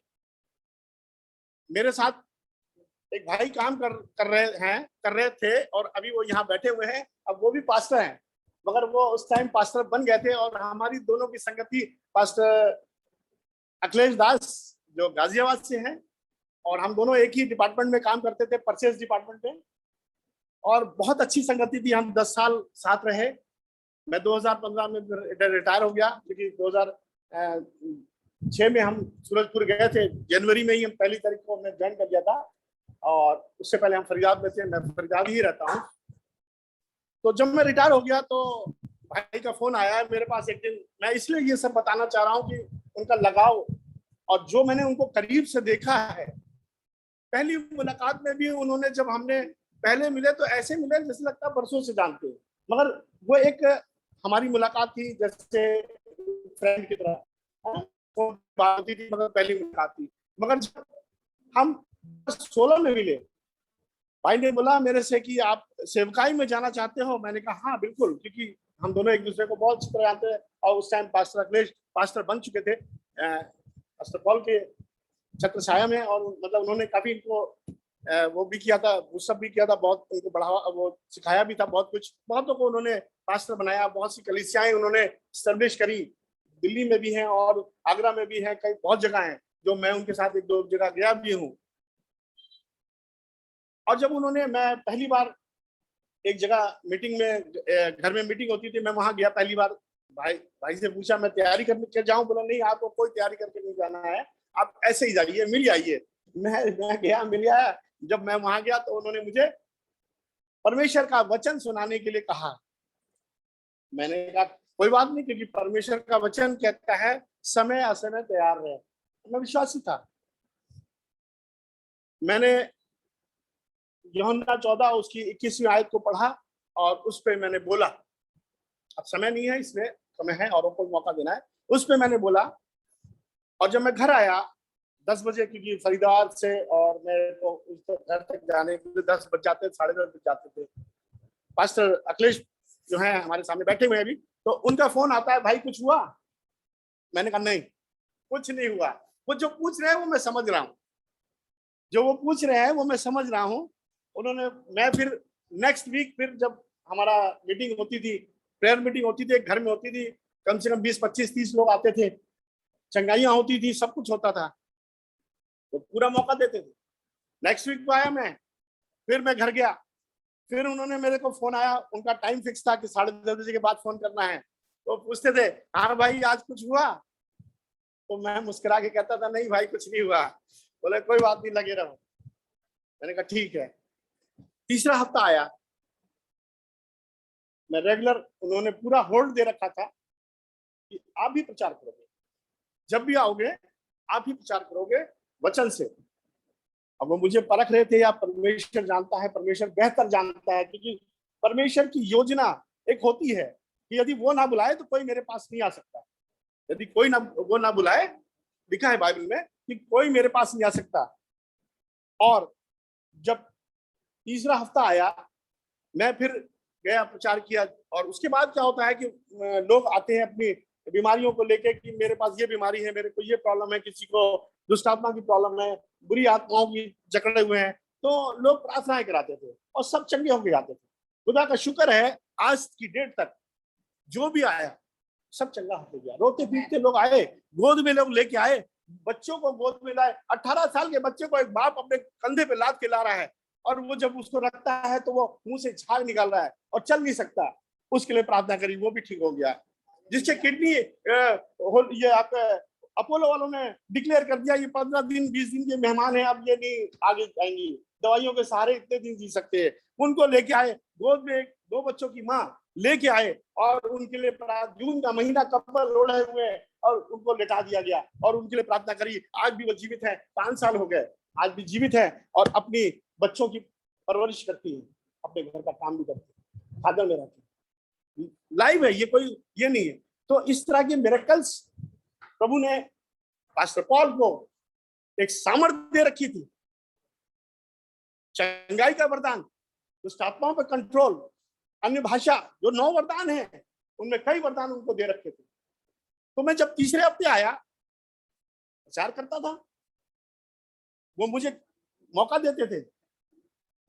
मेरे साथ एक भाई काम कर रहे थे और अभी वो यहाँ बैठे हुए हैं। अब वो भी पास्टर हैं, मगर वो उस टाइम पास्टर बन गए थे और हमारी दोनों की संगति पास्टर अखिलेश दास जो गाजियाबाद से हैं, और हम दोनों एक ही डिपार्टमेंट में काम करते थे, परचेज डिपार्टमेंट में, और बहुत अच्छी संगति थी। हम 10 साल साथ रहे। मैं 2015 में रिटायर हो गया, क्योंकि 2006 में हम सूरजपुर गए थे। जनवरी में ही हम 1 तारीख को हमने ज्वाइन कर लिया था, और उससे पहले हम फरीदाबाद में थे। मैं फरीदाबाद ही रहता हूँ। तो जब मैं रिटायर हो गया तो भाई का फोन आया मेरे पास एक दिन। मैं इसलिए ये सब बताना चाह रहा हूँ कि उनका लगाव और जो मैंने उनको करीब से देखा है। पहली मुलाकात में भी उन्होंने, जब हमने पहले मिले तो ऐसे मिले जैसे लगता बरसों से जानते हैं, मगर वो एक हमारी मुलाकात थी जैसे फ्रेंड की तरह, बात होती थी, मगर पहली मुलाकात थी। मगर जब हम 16 में मिले, भाई ने बोला मेरे से कि आप सेवकाई में जाना चाहते हो। मैंने कहा हाँ बिल्कुल, क्योंकि हम दोनों एक दूसरे को बहुत अच्छी तरह जानते हैं। और उस टाइम पास्टर अखिलेश पास्टर बन चुके थे पास्टर पॉल के छत्र छाया में, और मतलब उन्होंने काफी इनको वो भी किया था, वो सब भी किया था, बहुत उनको बढ़ावा, वो सिखाया भी था बहुत कुछ। बहुतों को उन्होंने पास्टर बनाया, बहुत सी कलीसियाएं उन्होंने स्टैब्लिश करी। दिल्ली में भी हैं और आगरा में भी हैं, कई बहुत जगह हैं जो मैं उनके साथ 1-2 जगह गया भी हूँ। और जब उन्होंने, मैं पहली बार एक जगह मीटिंग में, घर में मीटिंग होती थी, मैं वहां गया पहली बार। भाई से पूछा मैं तैयारी करके जाऊं? बोला नहीं, आपको कोई तैयारी करके नहीं जाना है, आप ऐसे ही जाइए, मिल आइए। मैं गया, मिल आया। जब मैं वहां गया तो उन्होंने मुझे परमेश्वर का वचन सुनाने के लिए कहा। मैंने कहा कोई बात नहीं, क्योंकि परमेश्वर का वचन कहता है समय असमय तैयार रहे। मैं विश्वासी था। मैंने यूहन्ना 14 उसकी 21वीं आयत को पढ़ा और उस पे मैंने बोला, अब समय नहीं है इसलिए, समय है औरों को मौका देना है, उस पे मैंने बोला। और जब मैं घर आया 10 बजे, क्योंकि फरीदाबाद से और मेरे को उस घर तक जाने के लिए 10 बज जाते, 10:30 बज जाते थे। पास्टर अखिलेश जो है हमारे सामने बैठे हुए हैं अभी, तो उनका फोन आता है, भाई कुछ हुआ? मैंने कहा नहीं, कुछ नहीं हुआ। वो जो पूछ रहे हैं वो मैं समझ रहा हूँ, जो वो पूछ रहे हैं वो मैं समझ रहा हूँ। उन्होंने, मैं फिर नेक्स्ट वीक फिर जब हमारा मीटिंग होती थी, प्रेयर मीटिंग होती थी, एक घर में होती थी, कम से कम 20, 25, 30 लोग आते थे, चंगाइयां होती थी, सब कुछ होता था, तो पूरा मौका देते थे। नेक्स्ट वीक को आया मैं, फिर मैं घर गया, फिर उन्होंने मेरे को फोन आया, उनका टाइम फिक्स था कि 10:30 बजे के बाद फोन करना है। तो पूछते थे हाँ भाई आज कुछ हुआ? तो मैं मुस्कुरा के कहता था नहीं भाई कुछ नहीं हुआ। बोले कोई बात नहीं, लगे रहो। मैंने कहा ठीक है। तीसरा हफ्ता आया, मैं रेगुलर, उन्होंने पूरा होल्ड दे रखा था कि आप भी प्रचार करोगे, जब भी आओगे आप ही प्रचार करोगे वचन से। अब वो मुझे परख रहे थे, या परमेश्वर जानता है, परमेश्वर बेहतर जानता है, क्योंकि परमेश्वर की योजना एक होती है कि यदि वो ना बुलाए तो कोई मेरे पास नहीं आ सकता। यदि कोई ना, वो ना बुलाए, लिखा है बाइबल में कि कोई मेरे पास नहीं आ सकता। और जब तीसरा हफ्ता आया, मैं फिर गया, प्रचार किया। और उसके बाद क्या होता है कि लोग आते हैं अपनी बीमारियों को लेके कि मेरे पास ये बीमारी है, मेरे को ये प्रॉब्लम है, किसी को दुष्ट आत्मा की प्रॉब्लम है, बुरी आत्माओं की जकड़े हुए हैं, तो लोग प्रार्थनाएं कराते थे और सब चंगे होके जाते थे। खुदा का शुक्र है आज की डेट तक जो भी आया सब चंगा होके गया। रोते पीटते लोग आए, गोद में लोग लेके आए, बच्चों को गोद में लाए। 18 साल के बच्चे को एक बाप अपने कंधे पे लाद के ला रहा है, और वो जब उसको रखता है तो वो मुंह से झाग निकाल रहा है और चल नहीं सकता। उसके लिए प्रार्थना करी, वो भी ठीक हो गया। जिससे किडनी ये आप अपोलो वालों ने डिक्लेयर कर दिया ये 15 दिन 20 दिन के मेहमान हैं, अब ये नहीं आगे जाएंगी, दवाइयों के सहारे इतने दिन जी सकते हैं। उनको लेके आए, गोद में 2 बच्चों की माँ लेके आए, और उनके लिए जून का महीना कपड़े ओढ़े हुए और उनको लेटा दिया गया, और उनके लिए प्रार्थना करी। आज भी वो जीवित है, 5 साल हो गए, आज भी जीवित है, और अपनी बच्चों की परवरिश करती है, अपने घर का काम भी करती है, फादर में रहती है, लाइव है, ये कोई ये नहीं है। तो इस तरह के मिरेकल्स प्रभु ने पास्टर पॉल को एक सामर्थ्य दे रखी थी, चंगाई का वरदान, दुष्ट आत्माओं पर कंट्रोल, अन्य भाषा, जो 9 वरदान हैं उनमें कई वरदान उनको दे रखे थे। तो मैं जब तीसरे हफ्ते आया, प्रचार करता था, वो मुझे मौका देते थे,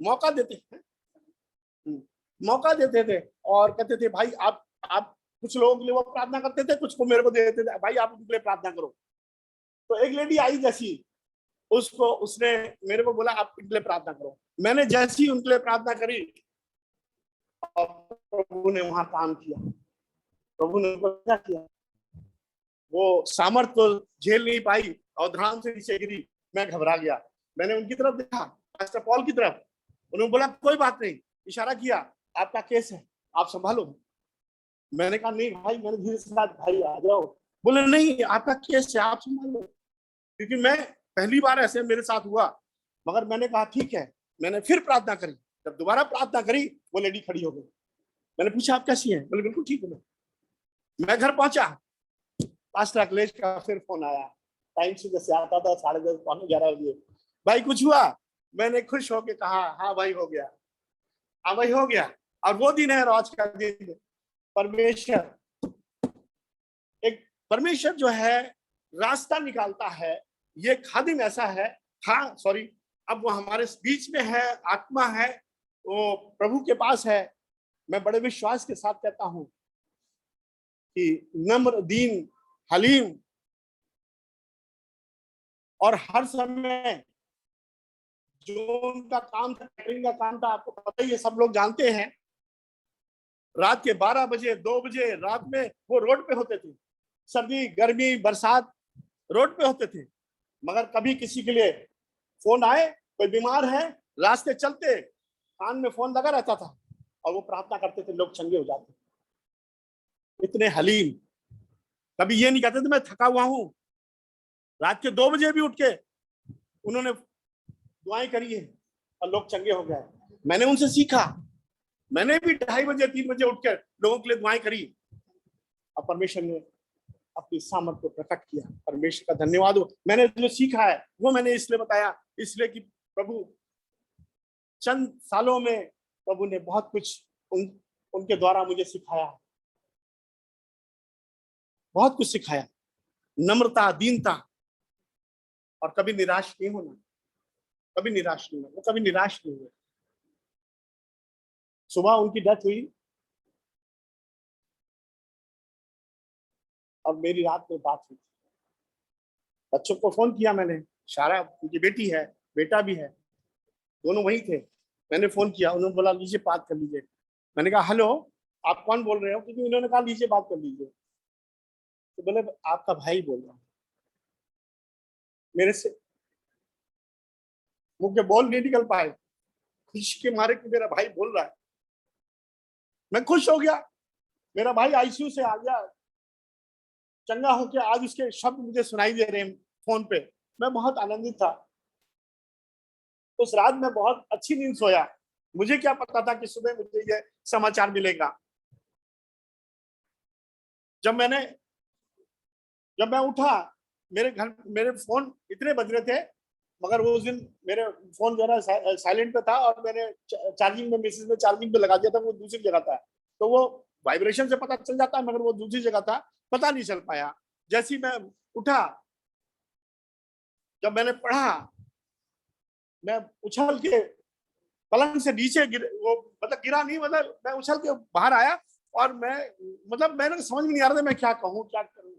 मौका देते मौका देते थे और कहते थे भाई आप कुछ लोगों के लिए वो प्रार्थना करते थे, कुछ को मेरे को दे देते थे, भाई आप उनके लिए प्रार्थना करो। तो एक लेडी आई जैसी, उसने मेरे को बोला आप उनके लिए प्रार्थना करो। मैंने जैसी उनके लिए प्रार्थना करी और प्रभु ने वहां काम किया, प्रभु ने क्या किया, वो सामर्थ को झेल नहीं पाई और ध्यान से नीचे गिरी। मैं घबरा गया, मैंने उनकी तरफ देखा, पास्टर पॉल की तरफ। उन्होंने बोला कोई बात नहीं, इशारा किया आपका केस है, आप संभालो। मैंने कहा नहीं भाई, मैंने धीरे से कहा भाई आ जाओ। बोले नहीं आपका केस है, आप संभालो। क्योंकि मैं पहली बार ऐसे मेरे साथ हुआ, मगर मैंने कहा ठीक है। मैंने फिर प्रार्थना करी, जब दोबारा प्रार्थना करी वो लेडी खड़ी हो गई। मैंने पूछा आप कैसी हैं? बोले बिल्कुल ठीक हूँ। मैं घर पहुंचा, पास्टर अखिलेश का फिर फोन आया, टाइम से जैसे आता था 10:30 पौने 11 बजे, भाई कुछ हुआ? मैंने खुश होकर कहा हाँ भाई हो गया, हाँ भाई हो गया। और वो दिन है आज का दिन, परमेश्वर जो है रास्ता निकालता है। ये खादिम ऐसा है, हाँ सॉरी, अब वो हमारे बीच में है, आत्मा है, वो प्रभु के पास है। मैं बड़े विश्वास के साथ कहता हूं कि नम्र, दीन, हलीम और हर समय जो उनका काम था, कैटरिंग का काम था, आपको पता ही है, सब लोग जानते हैं। रात के 12 बजे 2 बजे रात में वो रोड पे होते थे, सर्दी गर्मी बरसात रोड पे होते थे। मगर कभी किसी के लिए फोन आए, कोई बीमार है, रास्ते चलते कान में फोन लगा रहता था और वो प्रार्थना करते थे, लोग चंगे हो जाते। इतने हलीम, कभी ये नहीं कहते थे मैं थका हुआ हूं। रात के 2 बजे भी उठ के उन्होंने दुआएं करी है और लोग चंगे हो गए। मैंने उनसे सीखा, मैंने भी 2:30 बजे 3 बजे उठकर लोगों के लिए दुआएं करी और परमेश्वर ने अपनी सामर्थ को प्रकट किया। परमेश्वर का धन्यवाद हो। मैंने जो सीखा है वो मैंने इसलिए बताया, इसलिए कि प्रभु चंद सालों में प्रभु ने बहुत कुछ उनके द्वारा मुझे सिखाया, बहुत कुछ सिखाया। नम्रता, दीनता और कभी निराश नहीं होना, कभी निराश नहीं होना, वो कभी निराश नहीं हुए। सुबह उनकी डेथ हुई और मेरी रात में बात हुई। बच्चों को फोन किया मैंने, शारा उनकी बेटी है, बेटा भी है, दोनों वहीं थे। मैंने फोन किया, उन्होंने बोला लीजिए बात कर लीजिए। मैंने कहा हेलो आप कौन बोल रहे हो? क्योंकि उन्होंने कहा लीजिए बात कर लीजिए। तो बोले आपका भाई बोल रहा हूं। मेरे से मुझे बोल नहीं निकल पाए, खुशी के मारे कि मेरा भाई बोल रहा है। मैं खुश हो गया, मेरा भाई आईसीयू से आ गया, चंगा होकर आज उसके शब्द मुझे सुनाई दे रहे हैं फोन पे। मैं बहुत आनंदित था। उस रात में बहुत अच्छी नींद सोया। मुझे क्या पता था कि सुबह मुझे ये समाचार मिलेगा। जब मैं उठा, मेरे फोन इतने बज रहे थे, मगर वो उस दिन मेरे फोन जो है साइलेंट पे था और मैंने चार्जिंग में मैसेज में चार्जिंग पे लगा दिया था, वो दूसरी जगह था। तो वो वाइब्रेशन से पता चल जाता है, मगर वो दूसरी जगह था, पता नहीं चल पाया। जैसे ही मैं उठा, जब मैंने पढ़ा, मैं उछल के पलंग से नीचे गिरा नहीं, मतलब मैं उछल के बाहर आया और मैंने समझ में नहीं आ रहा था मैं क्या कहूं क्या करूं।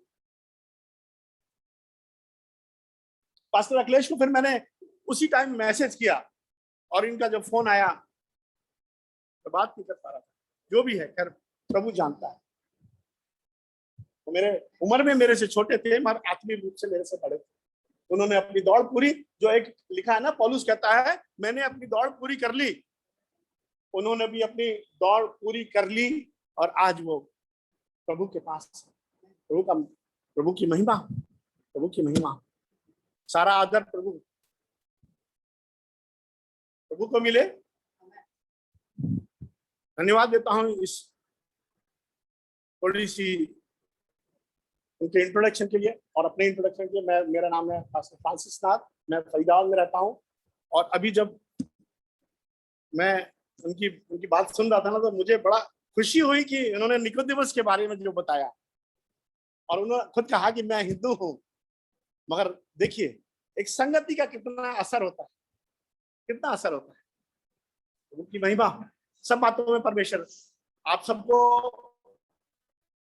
पास्टर अखिलेश को फिर मैंने उसी टाइम मैसेज किया और इनका जब फोन आया तो बात नहीं कर पा रहा था। जो भी है खैर प्रभु जानता है। तो मेरे उम्र में मेरे से छोटे थे, मगर आत्मिक रूप से मेरे से बड़े थे। उन्होंने अपनी दौड़ पूरी, जो एक लिखा है ना, पौलुस कहता है मैंने अपनी दौड़ पूरी कर ली। उन्होंने भी अपनी दौड़ पूरी कर ली और आज वो प्रभु के पास, प्रभु की महिमा, प्रभु की महिमा, सारा आदर प्रभु को मिले। धन्यवाद देता हूं इस थोड़ी सी उनके इंट्रोडक्शन के लिए और अपने इंट्रोडक्शन के लिए। मेरा नाम है पास्टर फ्रांसिस नाथ, मैं फरीदाबाद में रहता हूं। और अभी जब मैं उनकी बात सुन रहा था ना, तो मुझे बड़ा खुशी हुई कि उन्होंने निकोदेमस के बारे में जो बताया। और उन्होंने खुद कहा कि मैं हिंदू हूं, मगर देखिए एक संगति का कितना असर होता है, कितना असर होता है। उनकी महिमा सब बातों में परमेश्वर आप सबको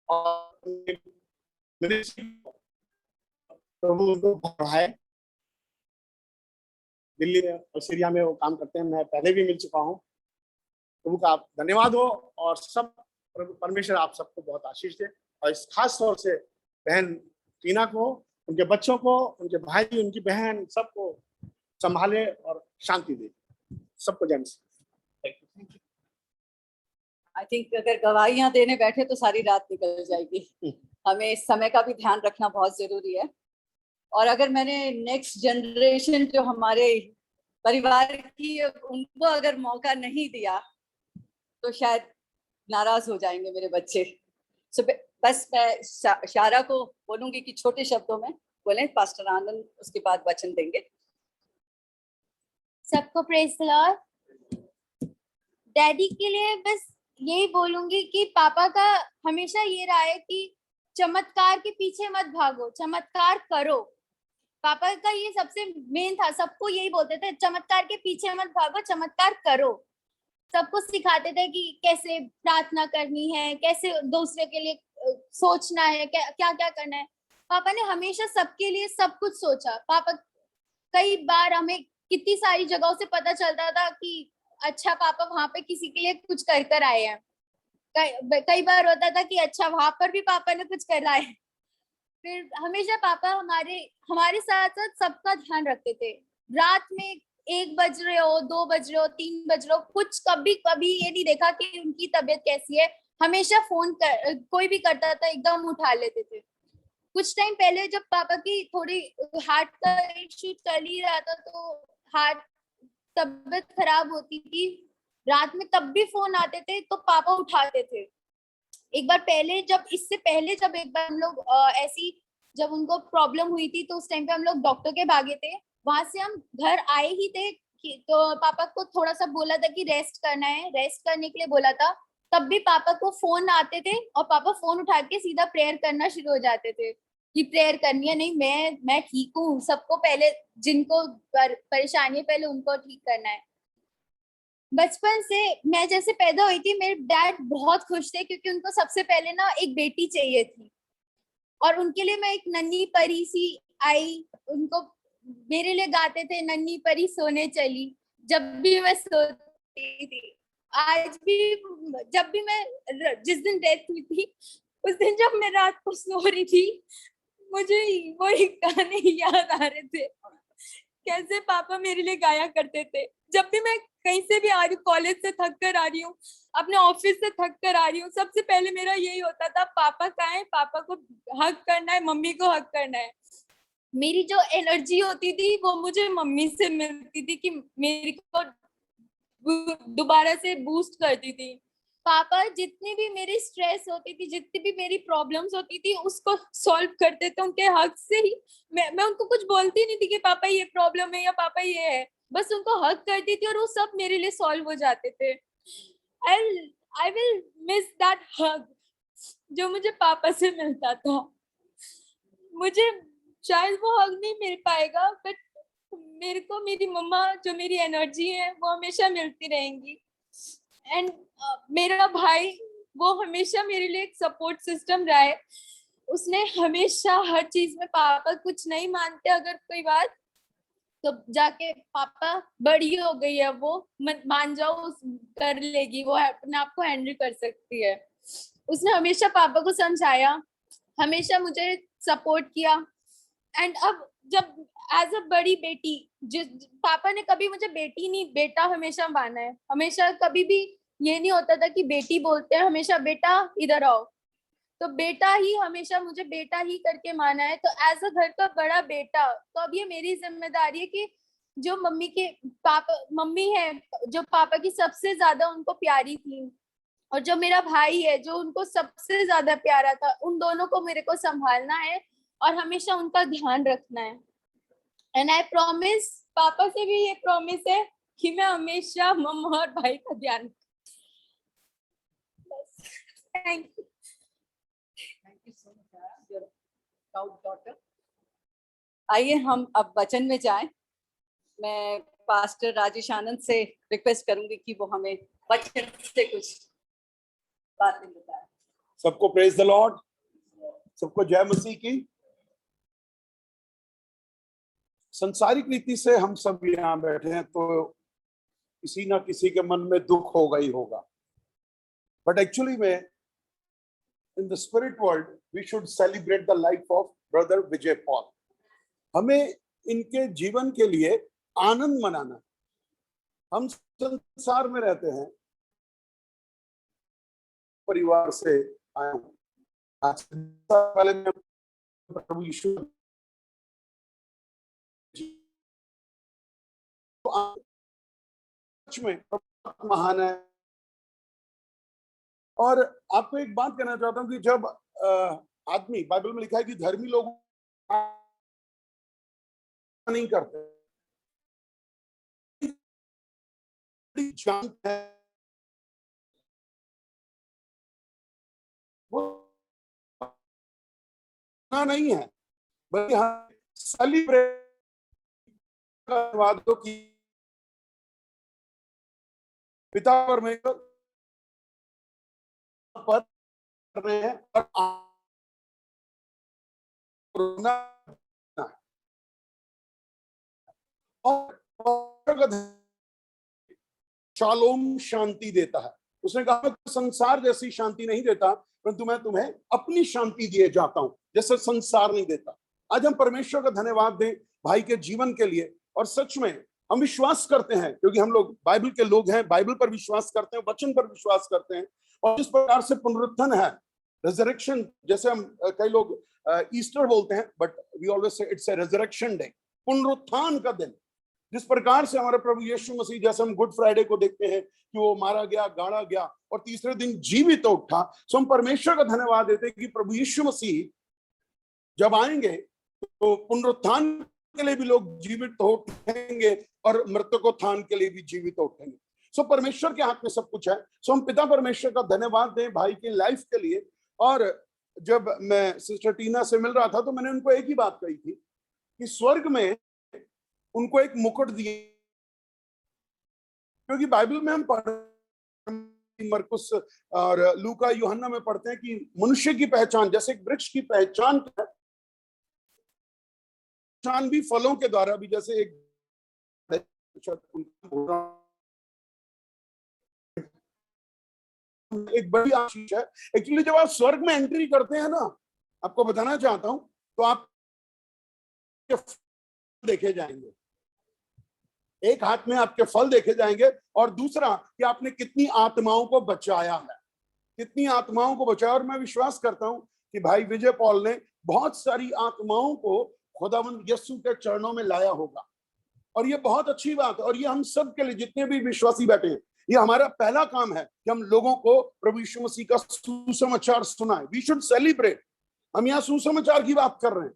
और प्रभु उनको बढ़ाए। दिल्ली में और सीरिया में वो काम करते हैं, मैं पहले भी मिल चुका हूँ। प्रभु का धन्यवाद हो और सब प्रभु परमेश्वर आप सबको बहुत आशीष दे, और इस खास तौर से बहन टीना को, उनके बच्चों को, उनके भाई, उनकी बहन सबको संभाले और शांति दे सबको। जय मसीह। आई थिंक अगर गवाहियां देने बैठे तो सारी रात निकल जाएगी। हमें इस समय का भी ध्यान रखना बहुत जरूरी है। और अगर मैंने नेक्स्ट जनरेशन जो हमारे परिवार की, उनको अगर मौका नहीं दिया तो शायद नाराज हो जाएंगे मेरे बच्चे। सो बस मैं शारा को बोलूंगी कि छोटे शब्दों में बोलें, पास्टर आनंद उसके बाद वचन देंगे। सबको प्रेज द लॉर्ड। डैडी के लिए बस यही बोलूंगी कि पापा का हमेशा ये रहा है कि चमत्कार के पीछे मत भागो, चमत्कार करो। पापा का ये सबसे मेन था, सबको यही बोलते थे, चमत्कार के पीछे मत भागो, चमत्कार करो। सबको सिखाते थे कि कैसे प्रार्थना करनी है, कैसे दूसरे के लिए सोचना है, क्या क्या करना है। पापा ने हमेशा सबके लिए सब कुछ सोचा। पापा कई बार हमें कितनी सारी जगहों से पता चलता था कि अच्छा पापा वहां पे किसी के लिए कुछ कर आए हैं। कई बार होता था कि अच्छा वहां पर भी पापा ने कुछ करा है। फिर हमेशा पापा हमारे साथ साथ सबका ध्यान रखते थे। रात में 1 बज रहे हो, 2 बज रहे हो, 3 बज रहे हो, कुछ कभी ये नहीं देखा कि उनकी तबीयत कैसी है। हमेशा फोन कोई भी करता था एकदम उठा लेते थे। कुछ टाइम पहले जब पापा की थोड़ी हार्ट का इश्यू चल ही रहा था, तो हार्ट तबीयत खराब होती थी, रात में तब भी फोन आते थे तो पापा उठाते थे। एक बार पहले इससे पहले जब एक बार हम लोग ऐसी जब उनको प्रॉब्लम हुई थी, तो उस टाइम पे हम लोग डॉक्टर के भागे थे। वहां से हम घर आए ही थे तो पापा को थोड़ा सा बोला था कि रेस्ट करना है, रेस्ट करने के लिए बोला था। तब भी पापा को फोन आते थे और पापा फोन उठा के सीधा प्रेयर करना शुरू हो जाते थे कि प्रेयर करनी है, नहीं मैं ठीक हूँ। सबको पहले जिनको परेशानी है पहले उनको ठीक करना है। बचपन से मैं जैसे पैदा हुई थी, मेरे डैड बहुत खुश थे क्योंकि उनको सबसे पहले ना एक बेटी चाहिए थी, और उनके लिए मैं एक नन्ही परी सी आई। उनको मेरे लिए गाते थे, नन्ही परी सोने चली, जब भी मैं सोती थी। आज भी जब भी मैं, जिस दिन डेथ हुई थी उस दिन जब मैं रात को सो रही थी, मुझे वही गाने याद आ रहे थे, कैसे पापा मेरे लिए गाया करते थे। जब भी मैं कहीं से भी आ रही हूँ, कॉलेज से थक कर आ रही हूँ, अपने ऑफिस से थक कर आ रही हूँ, सबसे पहले मेरा यही होता था, पापा कहाँ है, पापा को हक करना है, मम्मी को हक करना है। मेरी जो एनर्जी होती थी वो मुझे मम्मी से मिलती थी कि मेरी को दोबारा से बूस्ट करती थी। पापा जितनी भी मेरी स्ट्रेस होती थी, जितनी भी मेरी प्रॉब्लम्स होती थी, उसको सॉल्व करते थे उनके हक से ही। मैं उनको कुछ बोलती नहीं थी कि पापा ये प्रॉब्लम है या पापा ये है, बस उनको हक करती थी और वो सब मेरे लिए सॉल्व हो जाते थे। I will miss that hug जो मुझे पापा से मिलता था। मुझे शायद वो हग नहीं मिल पाएगा, बट मेरे को मेरी मम्मा जो मेरी एनर्जी है वो हमेशा मिलती रहेंगी। एंड मेरा भाई वो हमेशा मेरे लिए एक सपोर्ट सिस्टम रहा है। उसने हमेशा हर चीज में, पापा कुछ नहीं मानते अगर कोई बात, तो जाके पापा बड़ी हो गई है, वो मान जाओ कर लेगी, वो अपने आप को हैंडल कर सकती है। उसने हमेशा पापा को समझाया, हमेशा मुझे सपोर्ट किया। एंड अब जब एज अ बड़ी बेटी, जिस पापा ने कभी मुझे बेटी नहीं बेटा हमेशा माना है। हमेशा कभी भी ये नहीं होता था कि बेटी बोलते हैं, हमेशा बेटा इधर आओ, तो बेटा ही हमेशा मुझे बेटा ही करके माना है। तो एज अ घर का बड़ा बेटा, तो अब ये मेरी जिम्मेदारी है कि जो मम्मी है जो पापा की सबसे ज्यादा उनको प्यारी थी, और जो मेरा भाई है जो उनको सबसे ज्यादा प्यारा था, उन दोनों को मेरे को संभालना है और हमेशा उनका ध्यान रखना है। एंड आई प्रॉमिस, पापा से भी ये प्रॉमिस है कि मैं हमेशा मम्मा और भाई का ध्यान रखूंगी। Thank you. Thank you so much, your proud daughter. आइए हम अब वचन में जाएं। मैं पास्टर राजेश आनंद से रिक्वेस्ट करूंगी कि वो हमें वचन से कुछ बातें बताएं। सबको प्रेज द लॉर्ड, सबको जय मसीह की। संसारिक रीति से हम सब यहाँ बैठे हैं तो किसी ना किसी के मन में दुख होगा ही होगा, बट एक्चुअली में in the spirit world we should celebrate the life of brother Vijay Paul. हमें इनके जीवन के लिए आनंद मनाना। हम संसार में रहते हैं, परिवार से आए हूं। आज से पहले मैं प्रभु यीशु में महान है। और आपको एक बात कहना चाहता हूं कि जब आदमी, बाइबल में लिखा है कि धर्मी लोग नहीं करते, जानते हैं वो नहीं है, बल्कि हम सेलिब्रेट वादों की पिता परमेश्वर पर रहे हैं और शालोम शांति देता है। उसने कहा मैं संसार जैसी शांति नहीं देता, परंतु मैं तुम्हें अपनी शांति दिए जाता हूं, जैसे संसार नहीं देता। आज हम परमेश्वर का धन्यवाद दें भाई के जीवन के लिए। और सच में हम विश्वास करते हैं, क्योंकि हम लोग बाइबल के लोग हैं, बाइबल पर विश्वास करते हैं, वचन पर विश्वास करते हैं। और जिस प्रकार से पुनरुत्थान है, रेजरेक्शन, जैसे हम कई लोग ईस्टर बोलते हैं, but we always say it's a resurrection day, पुनरुत्थान का दिन। जिस प्रकार से हमारे प्रभु यीशु मसीह, जैसे हम गुड फ्राइडे को देखते हैं कि वो मारा गया, गाड़ा गया और तीसरे दिन जीवित उठा, सो हम परमेश्वर का धन्यवाद देते हैं कि प्रभु यीशु मसीह जब आएंगे तो पुनरुत्थान के लिए भी लोग जीवित उठेंगे और मृतकोत्थान के लिए भी जीवित उठेंगे। सो परमेश्वर के हाथ में सब कुछ है। सो हम पिता परमेश्वर का धन्यवाद दें भाई की लाइफ के लिए। और जब मैं सिस्टर टीना से मिल रहा था तो मैंने उनको एक ही बात कही थी कि स्वर्ग में उनको एक मुकुट दिए, क्योंकि बाइबल में हम मरकुस और लूका यूहन्ना में पढ़ते हैं कि मनुष्य की पहचान जैसे एक वृक्ष की पहचान भी फलों के द्वारा भी, जैसे एक बड़ी आशीष है। एक्चुअली जब आप स्वर्ग में एंट्री करते हैं ना, आपको बताना चाहता हूं, तो आप देखे जाएंगे, एक हाथ में आपके फल देखे जाएंगे और दूसरा कि आपने कितनी आत्माओं को बचाया है, कितनी आत्माओं को बचाया। और मैं विश्वास करता हूं कि भाई विजय पॉल ने बहुत सारी आत्माओं को खुदावंद यीशु के चरणों में लाया होगा। और ये बहुत अच्छी बात है। और ये हम सब के लिए, जितने भी विश्वासी बैठे हैं, ये हमारा पहला काम है कि हम लोगों को प्रभु यीशु मसीह का सुसमाचार सुनाएं। We should celebrate. हम यहाँ सुसमाचार की बात कर रहे हैं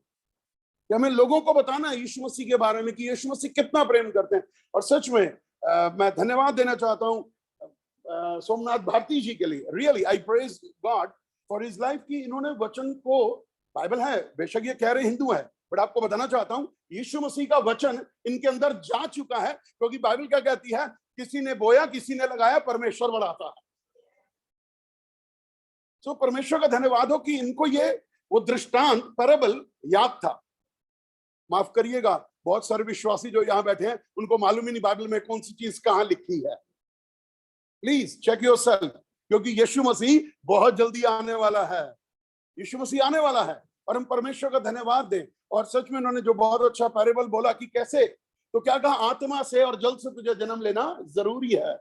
कि हमें लोगों को बताना है यीशु मसीह के बारे में कि यीशु मसीह कितना प्रेम करते हैं। और सच में मैं धन्यवाद देना चाहता हूं सोमनाथ भारती जी के लिए। Really I praise God for his life कि इन्होंने वचन को, बाइबल है बेशक ये कह रहे हिंदू है, बट आपको बताना चाहता हूं यीशु मसीह का वचन इनके अंदर जा चुका है। क्योंकि बाइबल क्या कहती है, किसी ने बोया किसी ने लगाया, परमेश्वर बढ़ाता है। तो परमेश्वर का धन्यवाद हो कि इनको ये वो दृष्टांत पैराबल याद था। माफ करिएगा, बहुत सारे विश्वासी जो यहाँ बैठे हैं उनको मालूम ही नहीं बाइबल में कौन सी चीज कहाँ लिखी है। प्लीज चेक योरसेल्फ, क्योंकि यीशु मसीह बहुत जल्दी आने वाला है। यीशु मसीह आने वाला है और हम परमेश्वर का धन्यवाद दें। और सच में उन्होंने जो बहुत अच्छा पैरेबल बोला कि कैसे, तो क्या कहा, आत्मा से और जल से तुझे जन्म लेना जरूरी है।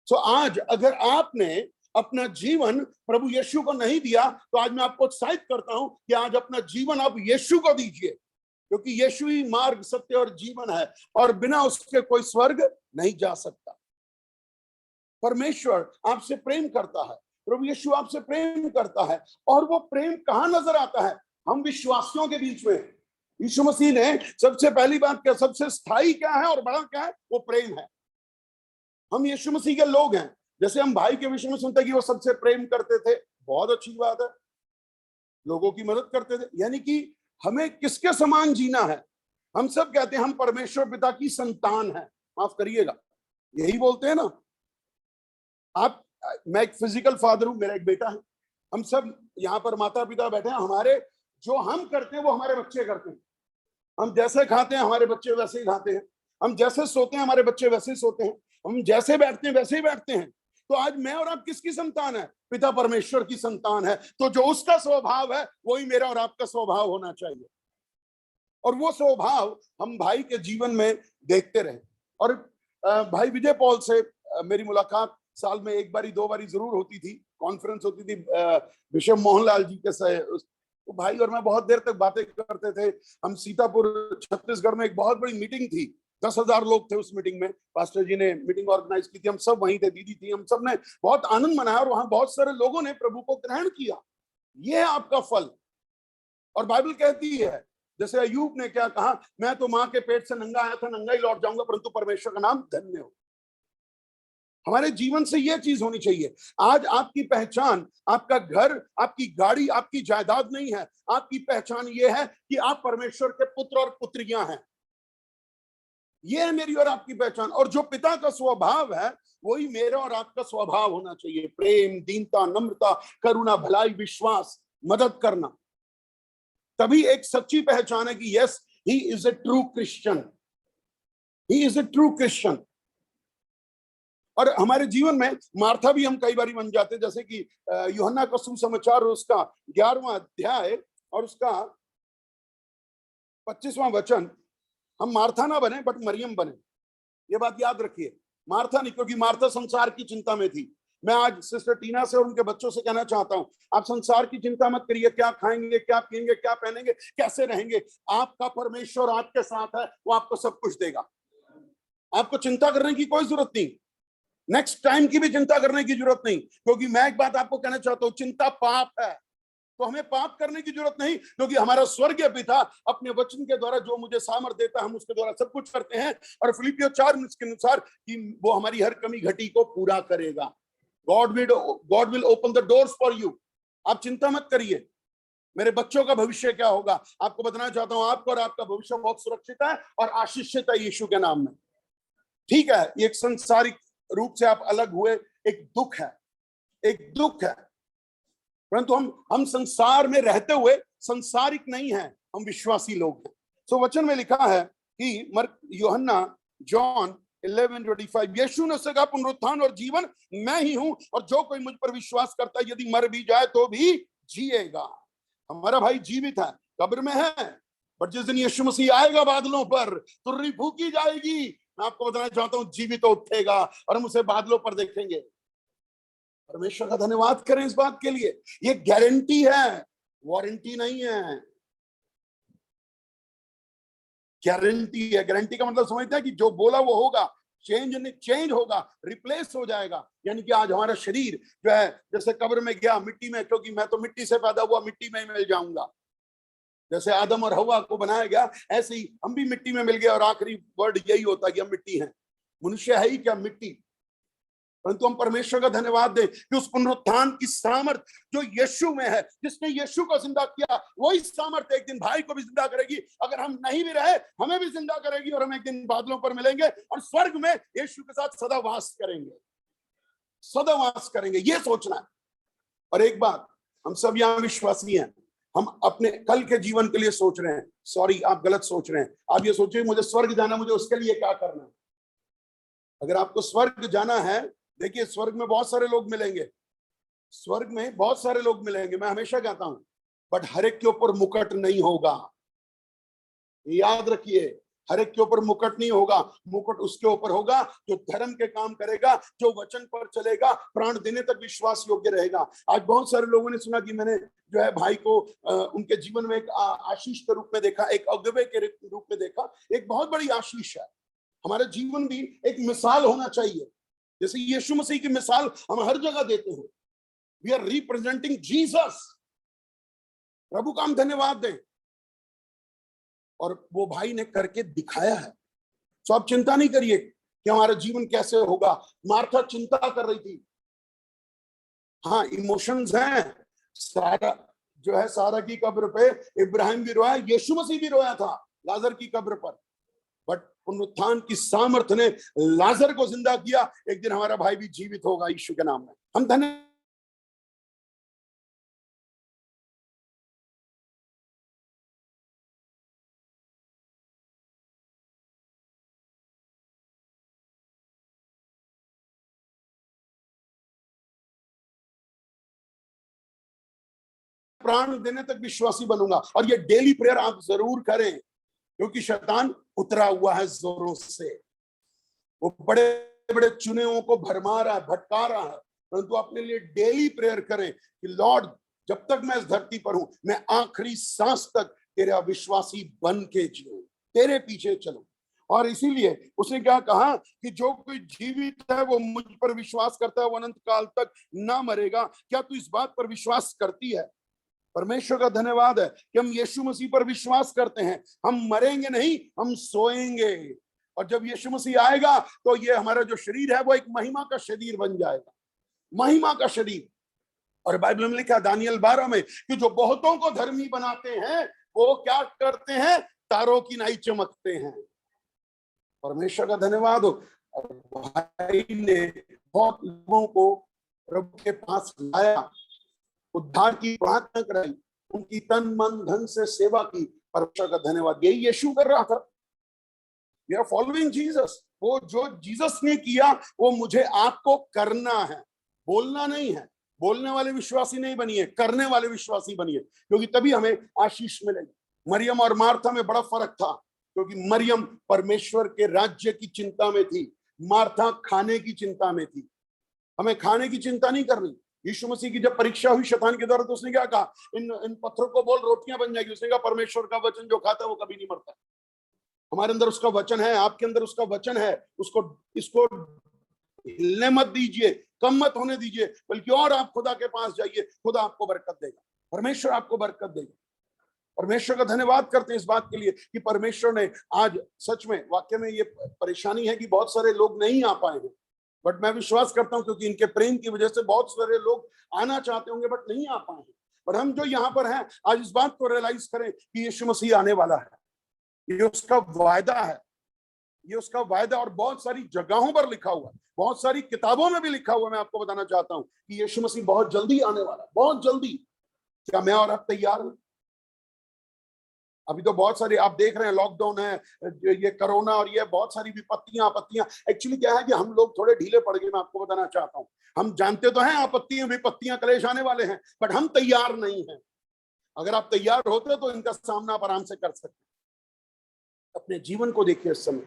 सो आज अगर आपने अपना जीवन प्रभु यीशु को नहीं दिया, तो आज मैं आपको उत्साहित करता हूं कि आज अपना जीवन आप यीशु को दीजिए, क्योंकि यीशु ही मार्ग, सत्य और जीवन है और बिना उसके कोई स्वर्ग नहीं जा सकता। परमेश्वर आपसे प्रेम करता है, प्रभु यीशु आपसे प्रेम करता है। और वो प्रेम कहाँ नजर आता है? हम विश्वासियों के बीच में। यीशु मसीह ने सबसे पहली बात क्या, सबसे स्थायी क्या है और बड़ा क्या है? वो प्रेम है। हम यीशु मसीह के लोग हैं। जैसे हम भाई के विषय में सुनते हैं कि वो सबसे प्रेम करते थे, बहुत अच्छी बात है, लोगों की मदद करते थे, यानी कि हमें किसके समान जीना है? हम सब कहते हैं हम परमेश्वर पिता की संतान है, माफ करिएगा, यही बोलते हैं ना आप। मैं एक फिजिकल फादर हूं, मेरा एक बेटा है, हम सब यहाँ पर माता पिता बैठे हैं, हमारे जो हम करते हैं वो हमारे बच्चे करते हैं। हम जैसे खाते हैं हमारे बच्चे वैसे ही खाते हैं, हम जैसे सोते हैं हमारे बच्चे वैसे ही सोते हैं, हम जैसे बैठते हैं वैसे ही बैठते हैं। तो आज मैं और आप किसकी संतान है? पिता परमेश्वर की संतान है। तो जो उसका स्वभाव है वही मेरा और आपका स्वभाव होना चाहिए, और वो स्वभाव हम भाई के जीवन में देखते रहे। और भाई विजय पॉल से मेरी मुलाकात साल में एक बारी दो बारी जरूर होती थी, कॉन्फ्रेंस होती थी बिशप मोहनलाल जी के तो भाई और मैं बहुत देर तक बातें करते थे। हम सीतापुर छत्तीसगढ़ में एक बहुत बड़ी मीटिंग थी, 10,000 लोग थे उस मीटिंग में, पास्टर जी ने मीटिंग ऑर्गेनाइज की थी, हम सब वहीं थे, दीदी थी, हम सब ने बहुत आनंद मनाया और वहां बहुत सारे लोगों ने प्रभु को ग्रहण किया। ये है आपका फल। और बाइबल कहती है, जैसे अय्यूब ने क्या कहा, मैं तो मां के पेट से नंगा आया था, नंगा ही लौट जाऊंगा, परंतु परमेश्वर का नाम धन्य हो। हमारे जीवन से यह चीज होनी चाहिए। आज आपकी पहचान आपका घर, आपकी गाड़ी, आपकी जायदाद नहीं है। आपकी पहचान यह है कि आप परमेश्वर के पुत्र और पुत्रियां हैं। यह है मेरी और आपकी पहचान। और जो पिता का स्वभाव है वही मेरा और आपका स्वभाव होना चाहिए। प्रेम, दीनता, नम्रता, करुणा, भलाई, विश्वास, मदद करना। तभी एक सच्ची पहचान है कि yes, he is a true Christian, he is a true Christian. और हमारे जीवन में मार्था भी हम कई बार बन जाते, जैसे कि यूहन्ना का सुसमाचार उसका 11वां अध्याय और उसका 25वां वचन, हम मार्था ना बने बट मरियम बने। ये बात याद रखिए, मार्था नहीं, क्योंकि मार्था संसार की चिंता में थी। मैं आज सिस्टर टीना से और उनके बच्चों से कहना चाहता हूं, आप संसार की चिंता मत करिए, क्या खाएंगे, क्या पिएंगे, क्या पहनेंगे, कैसे रहेंगे। आपका परमेश्वर आपके साथ है, वो आपको सब कुछ देगा। आपको चिंता करने की कोई जरूरत नहीं, नेक्स्ट टाइम की भी चिंता करने की जरूरत नहीं। क्योंकि मैं एक बात आपको कहना चाहता हूं, चिंता पाप है, तो हमें पाप करने की जरूरत नहीं, क्योंकि हमारा स्वर्गीय पिता अपने वचन के द्वारा जो मुझे सामर्थ देता है, हम उसके द्वारा सब कुछ करते हैं। और फिलिपियों 4 के अनुसार कि वो हमारी हर कमी घटी को पूरा करेगा। God will open the doors for you. आप चिंता मत करिए मेरे बच्चों का भविष्य क्या होगा। आपको बताना चाहता हूं, आपका और आपका भविष्य बहुत सुरक्षित है और आशीषित है यीशु के नाम में। ठीक है, ये एक संसारिक रूप से आप अलग हुए, एक दुख है, एक दुख है, परंतु हम संसार में रहते हुए संसारिक नहीं हैं, हम विश्वासी लोग हैं। सो वचन में लिखा है कि यूहन्ना जॉन 11:25, यीशु ने कहा, पुनरुत्थान और जीवन मैं ही हूं, और जो कोई मुझ पर विश्वास करता है यदि मर भी जाए तो भी जिएगा। हमारा भाई जीवित है, कब्र में है, पर जिस दिन यीशु मसीह आएगा बादलों पर, तुर्री फूकी जाएगी। मैं आपको बताना चाहता हूं, जीवित तो उठेगा और हम उसे बादलों पर देखेंगे। परमेश्वर का धन्यवाद करें इस बात के लिए। ये गारंटी है, वारंटी नहीं है, गारंटी है। गारंटी का मतलब समझते हैं कि जो बोला वो होगा, चेंज होगा, रिप्लेस हो जाएगा। यानी कि आज हमारा शरीर जो है, जैसे कब्र में गया मिट्टी में, क्योंकि मैं तो मिट्टी से पैदा हुआ, मिट्टी में ही मिल जाऊंगा। जैसे आदम और हवा को बनाया गया, ऐसे ही हम भी मिट्टी में मिल गए, और आखिरी वर्ड यही होता है कि हम मिट्टी हैं। मनुष्य है ही क्या, मिट्टी। परंतु हम परमेश्वर का धन्यवाद दें कि उस पुनरुत्थान की सामर्थ जो यीशु में है, जिसने यीशु को जिंदा किया, वही सामर्थ एक दिन भाई को भी जिंदा करेगी। अगर हम नहीं भी रहे, हमें भी जिंदा करेगी, और हम एक दिन बादलों पर मिलेंगे और स्वर्ग में यीशु के साथ सदा वास करेंगे, सदा वास करेंगे। ये सोचना है। और एक बात, हम सब यहाँ विश्वासी हैं, हम अपने कल के जीवन के लिए सोच रहे हैं। सॉरी, आप गलत सोच रहे हैं। आप ये सोचिए मुझे स्वर्ग जाना, मुझे उसके लिए क्या करना है। अगर आपको स्वर्ग जाना है, देखिए स्वर्ग में बहुत सारे लोग मिलेंगे, स्वर्ग में बहुत सारे लोग मिलेंगे, मैं हमेशा कहता हूं, बट हर एक के ऊपर मुकुट नहीं होगा। याद रखिए, हर एक के ऊपर मुकुट नहीं होगा। मुकुट उसके ऊपर होगा जो धर्म के काम करेगा, जो वचन पर चलेगा, प्राण देने तक विश्वास योग्य रहेगा। आज बहुत सारे लोगों ने सुना कि मैंने जो है भाई को उनके जीवन में एक आशीष के रूप में देखा, एक अगवे के रूप में देखा। एक बहुत बड़ी आशीष है। हमारा जीवन भी एक मिसाल होना चाहिए, जैसे यीशु मसीह की मिसाल हम हर जगह देते हैं। We are representing Jesus. प्रभु का हम धन्यवाद दें। और वो भाई ने करके दिखाया है। तो आप चिंता नहीं करिए कि हमारा जीवन कैसे होगा। मार्था चिंता कर रही थी। हाँ, इमोशंस हैं, सारा जो है सारा की कब्र पे, इब्राहिम भी रोया, यीशु मसीह भी रोया था लाजर की कब्र पर, बट पुनरुत्थान की सामर्थ्य ने लाजर को जिंदा किया। एक दिन हमारा भाई भी जीवित होगा यीशु के नाम में। हम धन्य प्राण देने तक विश्वासी बनूंगा। और ये डेली प्रेयर आप जरूर करें, क्योंकि शैतान उतरा हुआ है जोरों से, वो बड़े बड़े चुनेओं को भरमा रहा है, भटका रहा है। परंतु अपने लिए डेली प्रेयर करें कि लॉर्ड, जब तक मैं इस धरती पर हूं, मैं आखिरी सांस तक तेरा विश्वासी बन के जीऊं, तेरे पीछे चलूं। और इसीलिए उसने क्या कहा कि जो कोई जीवित है वो मुझ पर विश्वास करता है, वो अनंत काल तक ना मरेगा। क्या तू इस बात पर विश्वास करती है? परमेश्वर का धन्यवाद है कि हम यीशु मसीह पर विश्वास करते हैं। हम मरेंगे नहीं, हम सोएंगे। और जब यीशु मसीह आएगा तो ये हमारा जो शरीर है वो एक महिमा का शरीर बन जाएगा, महिमा का शरीर। और बाइबल में लिखा दानियल 12 में कि जो बहुतों को धर्मी बनाते हैं वो क्या करते हैं? तारों की नाई चमकते हैं। परमेश्वर का धन्यवाद हो। और भाई ने बहुत लोगों को प्रभु के पास लाया, उद्धार की प्रार्थना कराई, उनकी तन मन धन से सेवा की। परमेश्वर का धन्यवाद। यही यीशु कर रहा था। We are following Jesus. वो जो जीसस ने किया वो मुझे आपको करना है, बोलना नहीं है। बोलने वाले विश्वासी नहीं बनिए, करने वाले विश्वासी बनिए, क्योंकि तभी हमें आशीष मिलेगी। मरियम और मार्था में बड़ा फर्क था, क्योंकि मरियम परमेश्वर के राज्य की चिंता में थी, मार्था खाने की चिंता में थी। हमें खाने की चिंता नहीं करनी। यीशु मसीह की जब परीक्षा हुई शैतान के द्वारा, तो उसने क्या कहा? इन पत्थरों को बोल रोटियां बन जाएगी। उसने कहा परमेश्वर का वचन जो खाता है वो कभी नहीं मरता। हमारे अंदर उसका वचन है, आपके अंदर उसका वचन है। इसको हिलने मत दीजिए, कम मत होने दीजिए, बल्कि और आप खुदा के पास जाइए। खुदा आपको बरकत देगा, परमेश्वर आपको बरकत देगा। परमेश्वर का धन्यवाद करते हैं इस बात के लिए कि परमेश्वर ने आज सच में, वाकई में ये परेशानी है कि बहुत सारे लोग नहीं आ पाए हैं, बट मैं विश्वास करता हूं क्योंकि इनके प्रेम की वजह से बहुत सारे लोग आना चाहते होंगे बट नहीं आ पाए हैं। पर हम जो यहाँ पर हैं आज इस बात को रियलाइज करें कि यीशु मसीह आने वाला है। ये उसका वायदा है, ये उसका वायदा। और बहुत सारी जगहों पर लिखा हुआ है, बहुत सारी किताबों में भी लिखा हुआ है। मैं आपको बताना चाहता हूं कि यीशु मसीह बहुत जल्दी आने वाला है, बहुत जल्दी। क्या मैं और आप तैयार हैं? अभी तो बहुत सारी आप देख रहे हैं, लॉकडाउन है, ये कोरोना और ये बहुत सारी विपत्तियां आपत्तियां। एक्चुअली क्या है कि हम लोग थोड़े ढीले पड़ गए। मैं आपको बताना चाहता हूं, हम जानते तो हैं आपत्तियां विपत्तियां क्लेश आने वाले हैं, बट हम तैयार नहीं हैं। अगर आप तैयार होते तो इनका सामना आप आराम से कर सकते। अपने जीवन को देखिए इस समय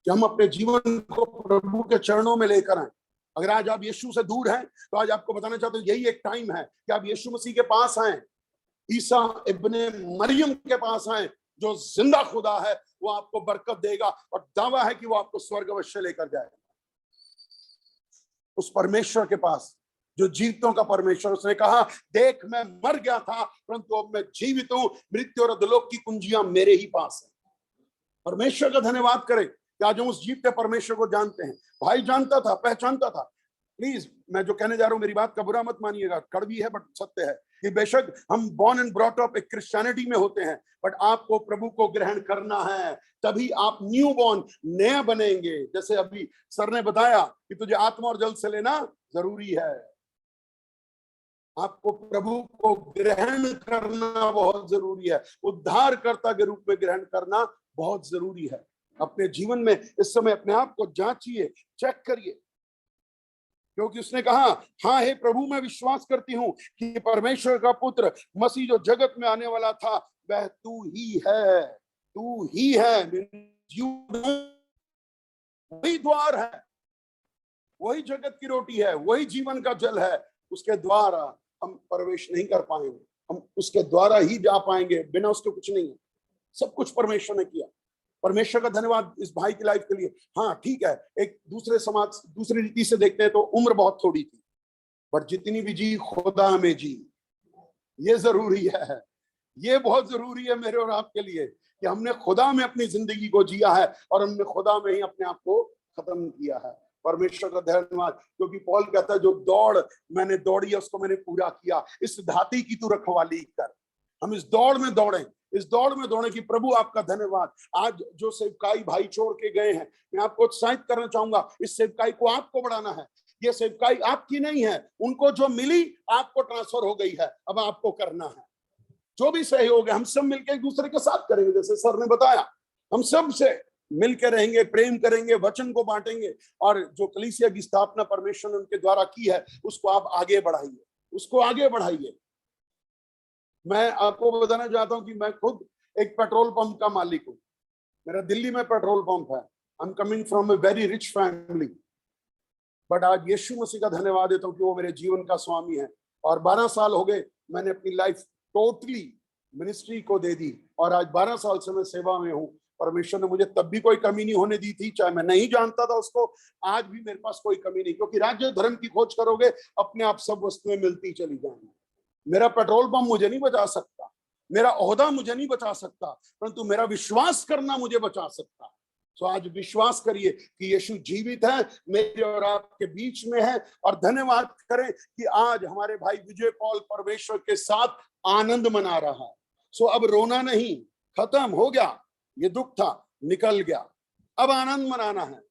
कि हम अपने जीवन को प्रभु के चरणों में लेकर आए। अगर आज आप यीशु से दूर हैं तो आज आपको बताना चाहता हूं यही एक टाइम है कि आप यीशु मसीह के पास आए, ईसा इब्ने मरियम के पास आए, जो जिंदा खुदा है। वो आपको बरकत देगा और दावा है कि वो आपको स्वर्ग अवश्य लेकर जाएगा। उस परमेश्वर के पास जो जीवितों का परमेश्वर, उसने कहा देख मैं मर गया था परंतु अब मैं जीवित हूं, मृत्यु और अधोलोक की कुंजियां मेरे ही पास है। परमेश्वर का धन्यवाद करें कि आज हम उस जीवते परमेश्वर को जानते हैं। भाई जानता था, पहचानता था। प्लीज, मैं जो कहने जा रहा हूं मेरी बात का बुरा मत मानिएगा, कड़वी है बट सत्य है कि बेशक हम बॉर्न एंड ब्रॉट अप एक क्रिश्चियनिटी में होते हैं, बट आपको प्रभु को ग्रहण करना है, तभी आप न्यू बॉर्न, नया बनेंगे। जैसे अभी सर ने बताया कि तुझे आत्मा और जल से लेना जरूरी है। आपको प्रभु को ग्रहण करना बहुत जरूरी है, उद्धारकर्ता के रूप में ग्रहण करना बहुत जरूरी है। अपने जीवन में इस समय अपने आप को जांचिए, चेक करिए, क्योंकि उसने कहा हाँ हे प्रभु मैं विश्वास करती हूँ कि परमेश्वर का पुत्र मसीह जो जगत में आने वाला था वह तू ही है, तू ही है। वही द्वार है, वही जगत की रोटी है, वही जीवन का जल है। उसके द्वारा हम प्रवेश नहीं कर पाएंगे, हम उसके द्वारा ही जा पाएंगे, बिना उसके कुछ नहीं है। सब कुछ परमेश्वर ने किया। परमेश्वर का धन्यवाद इस भाई की लाइफ के लिए। हाँ ठीक है, एक दूसरे समाज दूसरी रीति से देखते हैं तो उम्र बहुत थोड़ी थी, पर जितनी भी जी खुदा में जी, ये जरूरी है, ये बहुत जरूरी है मेरे और आपके लिए कि हमने खुदा में अपनी जिंदगी को जिया है और हमने खुदा में ही अपने आप को खत्म किया है। परमेश्वर का धन्यवाद, क्योंकि पौल कहता है जो दौड़ मैंने दौड़ी है उसको मैंने पूरा किया, इस धाती की तू रखवाली कर। हम इस दौड़ में दौड़े, इस दौड़ में दौड़े कि प्रभु आपका धन्यवाद। आज जो सेवकाई भाई छोड़ के गए हैं, मैं आपको उत्साहित करना चाहूंगा, इस सेवकाई को आपको बढ़ाना है। ये सेवकाई आपकी नहीं है, उनको जो मिली आपको ट्रांसफर हो गई है, अब आपको करना है। जो भी सहयोग है हम सब मिलकर एक दूसरे के साथ करेंगे, जैसे सर ने बताया, हम सब से मिलकर रहेंगे, प्रेम करेंगे, वचन को बांटेंगे, और जो कलीसिया की स्थापना परमेश्वर ने उनके द्वारा की है उसको आप आगे बढ़ाइए, उसको आगे बढ़ाइए। मैं आपको बताना चाहता हूं कि मैं खुद एक पेट्रोल पंप का मालिक हूं। मेरा दिल्ली में पेट्रोल पंप है। I am coming from a very rich family, but आज यीशु मसीह का धन्यवाद देता हूं कि वो मेरे जीवन का स्वामी है। और 12 साल हो गए मैंने अपनी लाइफ टोटली मिनिस्ट्री को दे दी, और आज 12 साल से मैं सेवा में हूं। परमेश्वर ने मुझे तब भी कोई कमी नहीं होने दी थी, चाहे मैं नहीं जानता था उसको, आज भी मेरे पास कोई कमी नहीं, क्योंकि राज्य धर्म की खोज करोगे अपने आप सब वस्तुएं मिलती चली जाएंगी। मेरा पेट्रोल पंप मुझे नहीं बचा सकता, मेरा ओहदा मुझे नहीं बचा सकता, परंतु मेरा विश्वास करना मुझे बचा सकता। तो आज विश्वास करिए कि यीशु जीवित है, मेरे और आपके बीच में है, और धन्यवाद करें कि आज हमारे भाई विजय पॉल परमेश्वर के साथ आनंद मना रहा है। सो अब रोना नहीं, खत्म हो गया, ये दुख था निकल गया, अब आनंद मनाना है।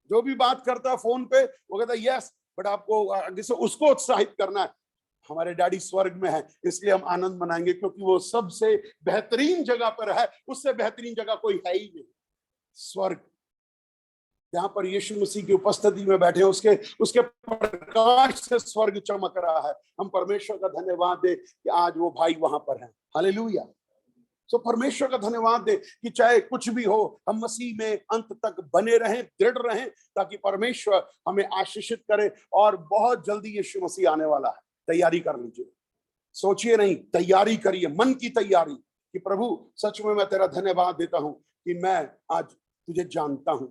जो भी बात करता है फोन पे वो कहता है यस, बट आपको आगे से उसको उत्साहित करना है। हमारे डैडी स्वर्ग में है, इसलिए हम आनंद मनाएंगे, क्योंकि वो सबसे बेहतरीन जगह पर है, उससे बेहतरीन जगह कोई है ही नहीं। स्वर्ग, जहां पर यीशु मसीह की उपस्थिति में बैठे, उसके प्रकाश से स्वर्ग चमक रहा है। हम परमेश्वर का धन्यवाद दे कि आज वो भाई वहां पर हैं। हालेलुया। सो परमेश्वर का धन्यवाद दे कि चाहे कुछ भी हो, हम मसीह में अंत तक बने रहें, दृढ़ रहें, ताकि परमेश्वर हमें आशीषित करे। और बहुत जल्दी यीशु मसीह आने वाला है, तैयारी कर लीजिए। सोचिए नहीं, तैयारी करिए, मन की तैयारी कि प्रभु सच में मैं तेरा धन्यवाद देता हूं कि मैं आज तुझे जानता हूं,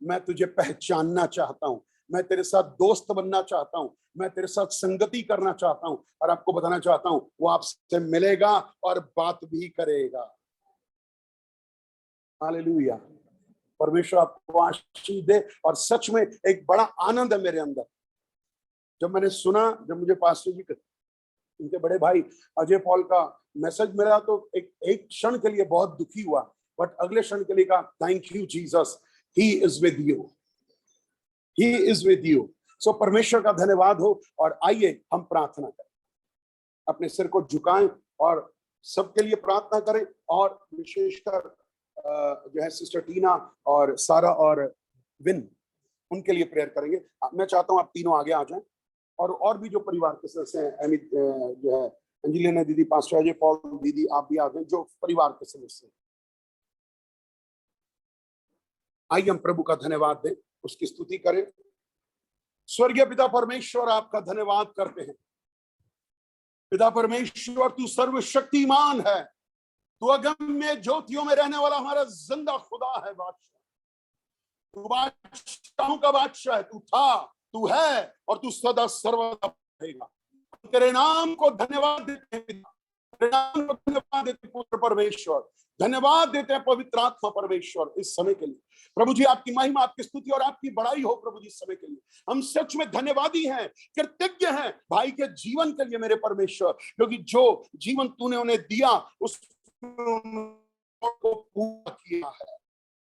मैं तुझे पहचानना चाहता हूं, मैं तेरे साथ दोस्त बनना चाहता हूं, मैं तेरे साथ संगति करना चाहता हूं। और आपको बताना चाहता हूं वो आपसे मिलेगा और बात भी करेगा। हालेलुया। परमेश्वर आपको आशीष दे। और सच में एक बड़ा आनंद है मेरे अंदर, जब मैंने सुना, जब मुझे पास्टर जी उनके बड़े भाई अजय पॉल का मैसेज मिला, तो एक क्षण के लिए बहुत दुखी हुआ, बट अगले क्षण के लिए कहा thank you Jesus, he is with you, he is with you. So परमेश्वर का धन्यवाद हो। और आइए हम प्रार्थना करें, अपने सिर को झुकाएं और सबके लिए प्रार्थना करें। और विशेषकर जो है सिस्टर टीना और सारा और विन, उनके लिए प्रेयर करेंगे। मैं चाहता हूं आप तीनों आगे आ जाएं, और भी जो परिवार के सदस्य हैं, अमित जो है, अंजलिना दीदी, पास्टर अजय पॉल दीदी, आप भी आ गए, जो परिवार के सदस्य हैं। आइए हम प्रभु का धन्यवाद दें, उसकी स्तुति करें। स्वर्गीय पिता परमेश्वर, आपका धन्यवाद करते हैं। पिता परमेश्वर, तू सर्वशक्तिमान है, तू अगम्य ज्योतियों में रहने वाला हमारा जिंदा खुदा है। बादशाह, तू बादशाहों का बादशाह है, तू था, तू है, और तू सदा सर्वदा रहेगा। तेरे नाम को धन्यवाद देते हैं पिता, तेरे नाम को धन्यवाद देते हैं पुत्र परमेश्वर, धन्यवाद देते हैं पवित्र आत्मा परमेश्वर इस समय के लिए। प्रभु जी, आपकी महिमा, आपकी स्तुति और आपकी बड़ाई हो प्रभु जी इस समय के लिए। हम सच में धन्यवादी हैं, कृतज्ञ हैं भाई के जीवन के लिए मेरे परमेश्वर, क्योंकि जो जीवन तूने उन्हें दिया उसको पूरा किया है।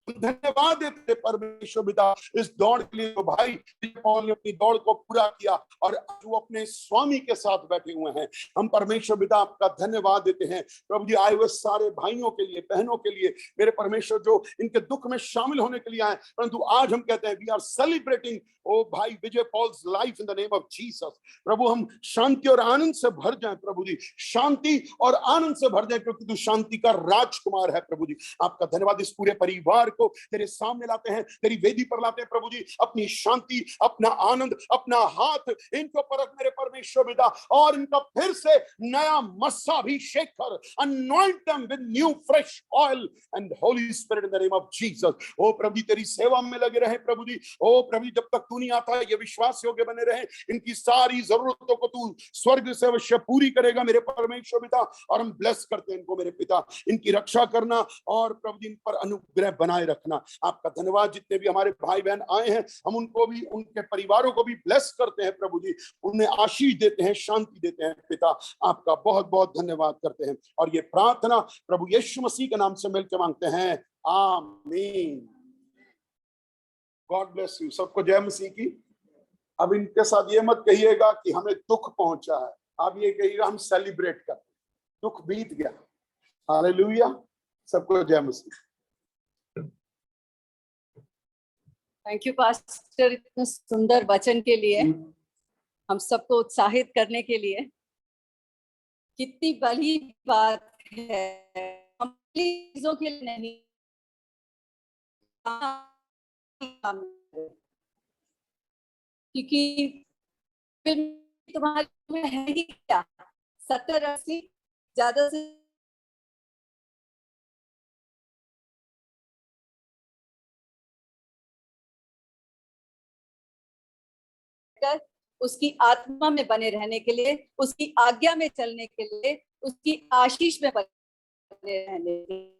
धन्यवाद देते परमेश्वर पिता इस दौड़ के लिए। तो भाई पौल ने अपनी दौड़ को पूरा किया और वो अपने स्वामी के साथ बैठे हुए हैं। हम परमेश्वर पिता आपका धन्यवाद देते हैं प्रभु जी, आए हुए सारे भाइयों के लिए, बहनों के लिए मेरे परमेश्वर, जो इनके दुख में शामिल होने के लिए आए, परंतु आज हम कहते हैं वी आर सेलिब्रेटिंग ओ भाई Vijay Paul's life in the name of Jesus. प्रभु हम शांति और आनंद से भर जाएं प्रभु जी, शांति और आनंद से भर जाएं, क्योंकि तू शांति का राजकुमार है प्रभु जी। आपका धन्यवाद। इस पूरे परिवार को तेरे सामने लाते हैं, तेरी वेदी पर लाते हैं प्रभु जी। अपनी शांति, अपना आनंद, अपना हाथ इनको परख मेरे परमेश्वर पिता, और इनका फिर से नया मस्साभिषेक कर, anoint them with new fresh oil and Holy Spirit in the name of Jesus। ओ प्रभु जी, तेरी सेवा में लगे रहे प्रभु जी। ओ प्रभु जी, जब तक तू नहीं आता ये विश्वास योग्य बने रहे, इनकी सारी जरूरतों को तू स्वर्ग से अवश्य पूरी करेगा मेरे परमेश्वर पिता। और हम ब्लेस करते हैं इनको मेरे पिता, इनकी रक्षा करना और प्रभु जी इन पर अनुग्रह बनाए रखना। आपका धन्यवाद। जितने भी हमारे भाई बहन आए हैं, हम उनको भी, उनके परिवारों को भी ब्लेस करते हैं प्रभु जी, उन्हें आशीष देते हैं, शांति देते हैं। पिता, आपका बहुत बहुत धन्यवाद करते हैं और ये प्रार्थना प्रभु यीशु मसीह के नाम से मिलकर मांगते हैं, आमीन। God bless you. सबको जय मसीह की। अब इनके साथ ये मत कहिएगा कि हमें दुख पहुंचा है, आप ये कहिएगा हम सेलिब्रेट करते हैं, दुख बीत गया। हालेलुया। सबको जय मसीह। थैंक यू पास्टर, इतने सुंदर वचन के लिए, हम सबको उत्साहित करने के लिए। कितनी बड़ी बात है, हम चीजों के लिए नहीं, क्योंकि फिर तुम्हारे में है ही क्या, 70-80 ज्यादा से उसकी आत्मा में बने रहने के लिए, उसकी आज्ञा में चलने के लिए, उसकी आशीष में बने रहने के लिए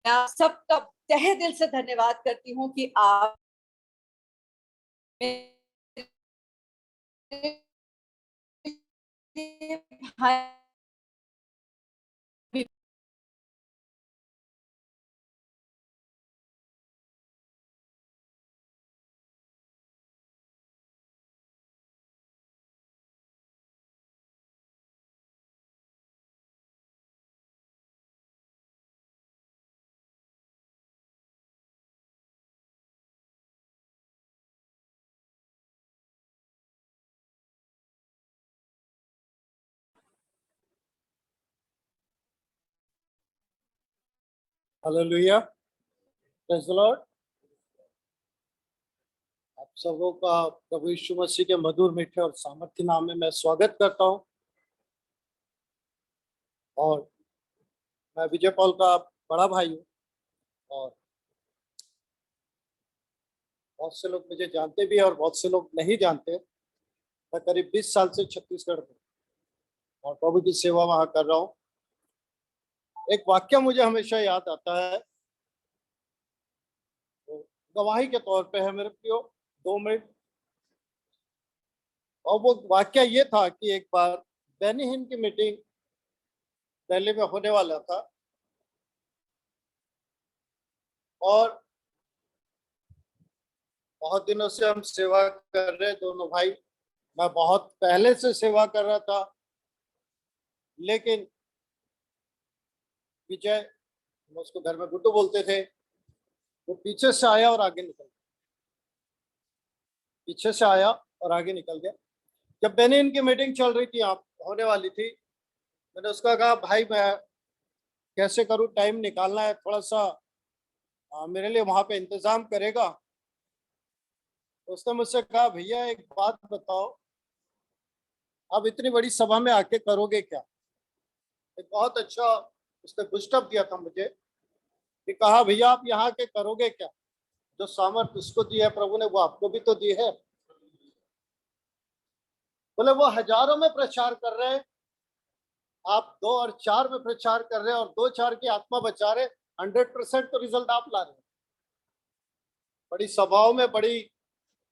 मैं आप सबका तहे दिल से धन्यवाद करती हूँ कि आप हालेलुया, प्रेज़ द लॉर्ड। आप सबों का प्रभु यीशु मसीह के मधुर मीठे और सामर्थ्य नाम में मैं स्वागत करता हूं। और मैं विजय पॉल का बड़ा भाई हूं और बहुत से लोग मुझे जानते भी हैं और बहुत से लोग नहीं जानते। मैं करीब 20 साल से छत्तीसगढ़ में और प्रभु की सेवा वहां कर रहा हूं। एक वाक्य मुझे हमेशा याद आता है, तो गवाही के तौर पे है मेरे प्रियो, 2 मिनट। और वो वाक्य ये था कि एक बार बेनी हिन की मीटिंग दिल्ली में होने वाला था और बहुत दिनों से हम सेवा कर रहे दोनों भाई। मैं बहुत पहले से सेवा कर रहा था, लेकिन विजय, हम उसको घर में गुड्डू बोलते थे, वो पीछे से आया और आगे निकल गया, पीछे से आया और आगे निकल गया। जब मैंने इनकी मीटिंग चल रही थी, आप होने वाली थी, मैंने उसका कहा भाई मैं कैसे करूं, टाइम निकालना है थोड़ा सा, मेरे लिए वहां पे इंतजाम करेगा। तो उसने मुझसे कहा भैया एक बात बताओ, आप इतनी बड़ी सभा में आके करोगे क्या। एक बहुत अच्छा उसने बुस्टअप दिया था मुझे कि कहा भैया आप यहाँ के करोगे क्या, जो सामर्थ उसको दी है प्रभु ने वो आपको भी तो दी है। बोले वो हजारों में प्रचार कर रहे हैं, आप 2 और 4 में प्रचार कर रहे हैं और 2-4 की आत्मा बचा रहे, 100% तो रिजल्ट आप ला रहे हैं। बड़ी सभाओं में बड़ी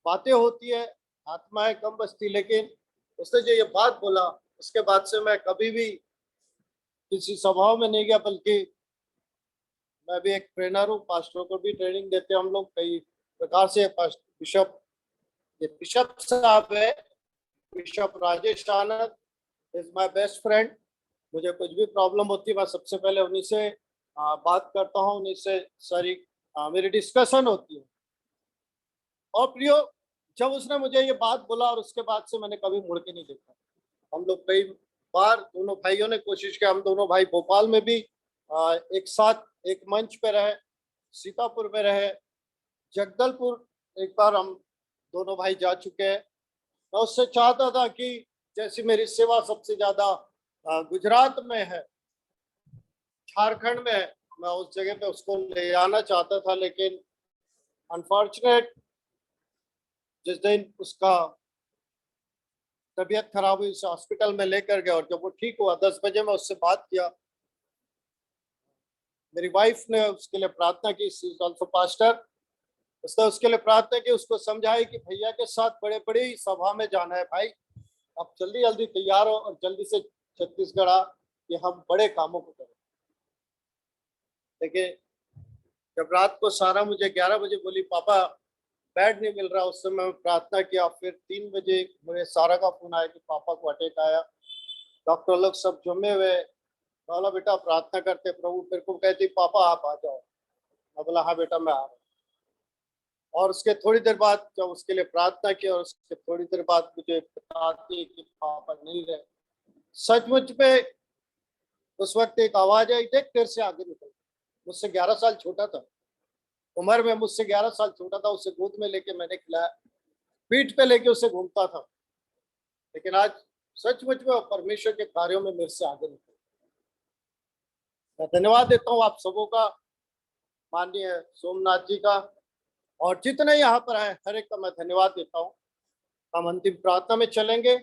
बातें होती है, आत्माएं कम बचती, लेकिन उसने जो ये बात बोला उसके बाद से मैं कभी भी किसी सभाओं में नहीं गया, बल्कि मैं भी एक ट्रेनर हूँ, पास्टरों को भी ट्रेनिंग देते हैं हम लोग कई प्रकार से। बिशप, ये बिशप साहब है, bishop Rajesh Anand is my best friend. मुझे कुछ भी प्रॉब्लम होती है मैं सबसे पहले उन्हीं से बात करता हूँ, उन्हीं से सारी मेरी डिस्कशन होती है। और प्रियो, जब उसने मुझे ये बात बोला और उसके बाद से मैंने कभी मुड़ के नहीं देखा। हम लोग कई बार दोनों भाइयों ने कोशिश किया, हम दोनों भाई भोपाल में भी एक साथ एक मंच पे रहे, सीतापुर में रहे, जगदलपुर एक बार हम दोनों भाई जा चुके हैं। मैं उससे चाहता था कि जैसी मेरी सेवा सबसे ज्यादा गुजरात में है, झारखंड में है, मैं उस जगह पे उसको ले आना चाहता था, लेकिन अनफॉर्चुनेट जिस दिन उसका तबीयत खराब हुई, उसे हॉस्पिटल में लेकर गया और जब वो ठीक हुआ 10 बजे मैं उससे बात किया, मेरी वाइफ ने उसके लिए प्रार्थना की, शी इज आल्सो पास्टर। उसने उसके लिए प्रार्थना की, उसको समझाई कि भैया के साथ बड़े बड़ी सभा में जाना है भाई, अब जल्दी जल्दी तैयार हो और जल्दी से छत्तीसगढ़ आ कि हम बड़े कामों को करें। देखिए, जब रात को सारा मुझे 11 बजे बोली पापा बेड नहीं मिल रहा, उस समय मैं प्रार्थना किया। फिर 3 बजे मुझे सारा का फोन आया कि पापा को अटैक आया, डॉक्टर लोग सब जमे हुए। बोला बेटा प्रार्थना करते प्रभु, फिर को कहती पापा आप आ जाओ। मैं बोला हाँ बेटा मैं आ रहा हूँ। और उसके थोड़ी देर बाद जब उसके लिए प्रार्थना की और उसके थोड़ी देर बाद मुझे बताती कि पापा नहीं रहे। सचमुच में उस वक्त एक आवाज आई, देख तेरे से आगे निकल। मुझसे 11 साल छोटा था, उम्र में मुझसे 11 साल छोटा था। उसे गोद में लेके मैंने खिलाया, पीठ पे लेके उसे घूमता था। लेकिन आज सचमुच में परमेश्वर के कार्यों में मेरे से आगे निकल। मैं धन्यवाद देता हूँ आप सबों का, माननीय सोमनाथ जी का, और जितने यहाँ पर आए हर एक का मैं धन्यवाद देता हूँ। हम अंतिम प्रार्थना में चलेंगे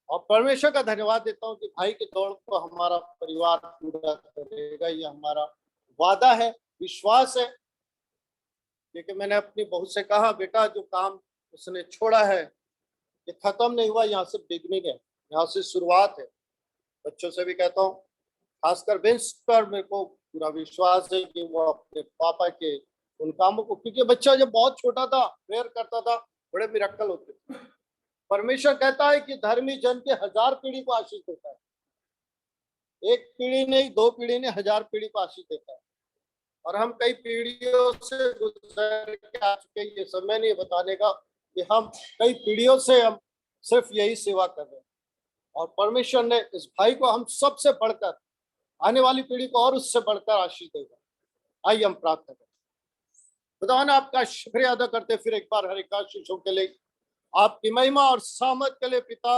और परमेश्वर का धन्यवाद देता हूँ कि भाई की दौड़ को हमारा परिवार पूरा करेगा। ये हमारा वादा है, विश्वास है। क्योंकि मैंने अपनी बहू से कहा बेटा जो काम उसने छोड़ा है ये खत्म नहीं हुआ, यहाँ से बिगनिंग है, यहाँ से शुरुआत है। बच्चों से भी कहता हूँ, खासकर बेंच पर मेरे को पूरा विश्वास है कि वो अपने पापा के उन कामों को, क्योंकि बच्चा जब बहुत छोटा था प्रेयर करता था, बड़े मिरेकल होते थे। परमेश्वर कहता है कि धर्मी जन के 1000 पीढ़ी को आशीष देता है। एक पीढ़ी नहीं, 2 पीढ़ी नहीं, 1000 पीढ़ी को आशीष देता है। और हम कई पीढ़ियों से गुजर के आ चुके, ये समय नहीं बताने का कि हम कई पीढ़ियों से हम सिर्फ यही सेवा कर रहे हैं। और परमेश्वर ने इस भाई को हम सबसे बढ़कर, आने वाली पीढ़ी को और उससे बढ़कर आशीष देगा। आइए हम प्रार्थना करें। खुदावन आपका शुक्रिया अदा करते फिर एक बार हर एक आशीषों के लिए, आपकी महिमा और सामर्थ के लिए। पिता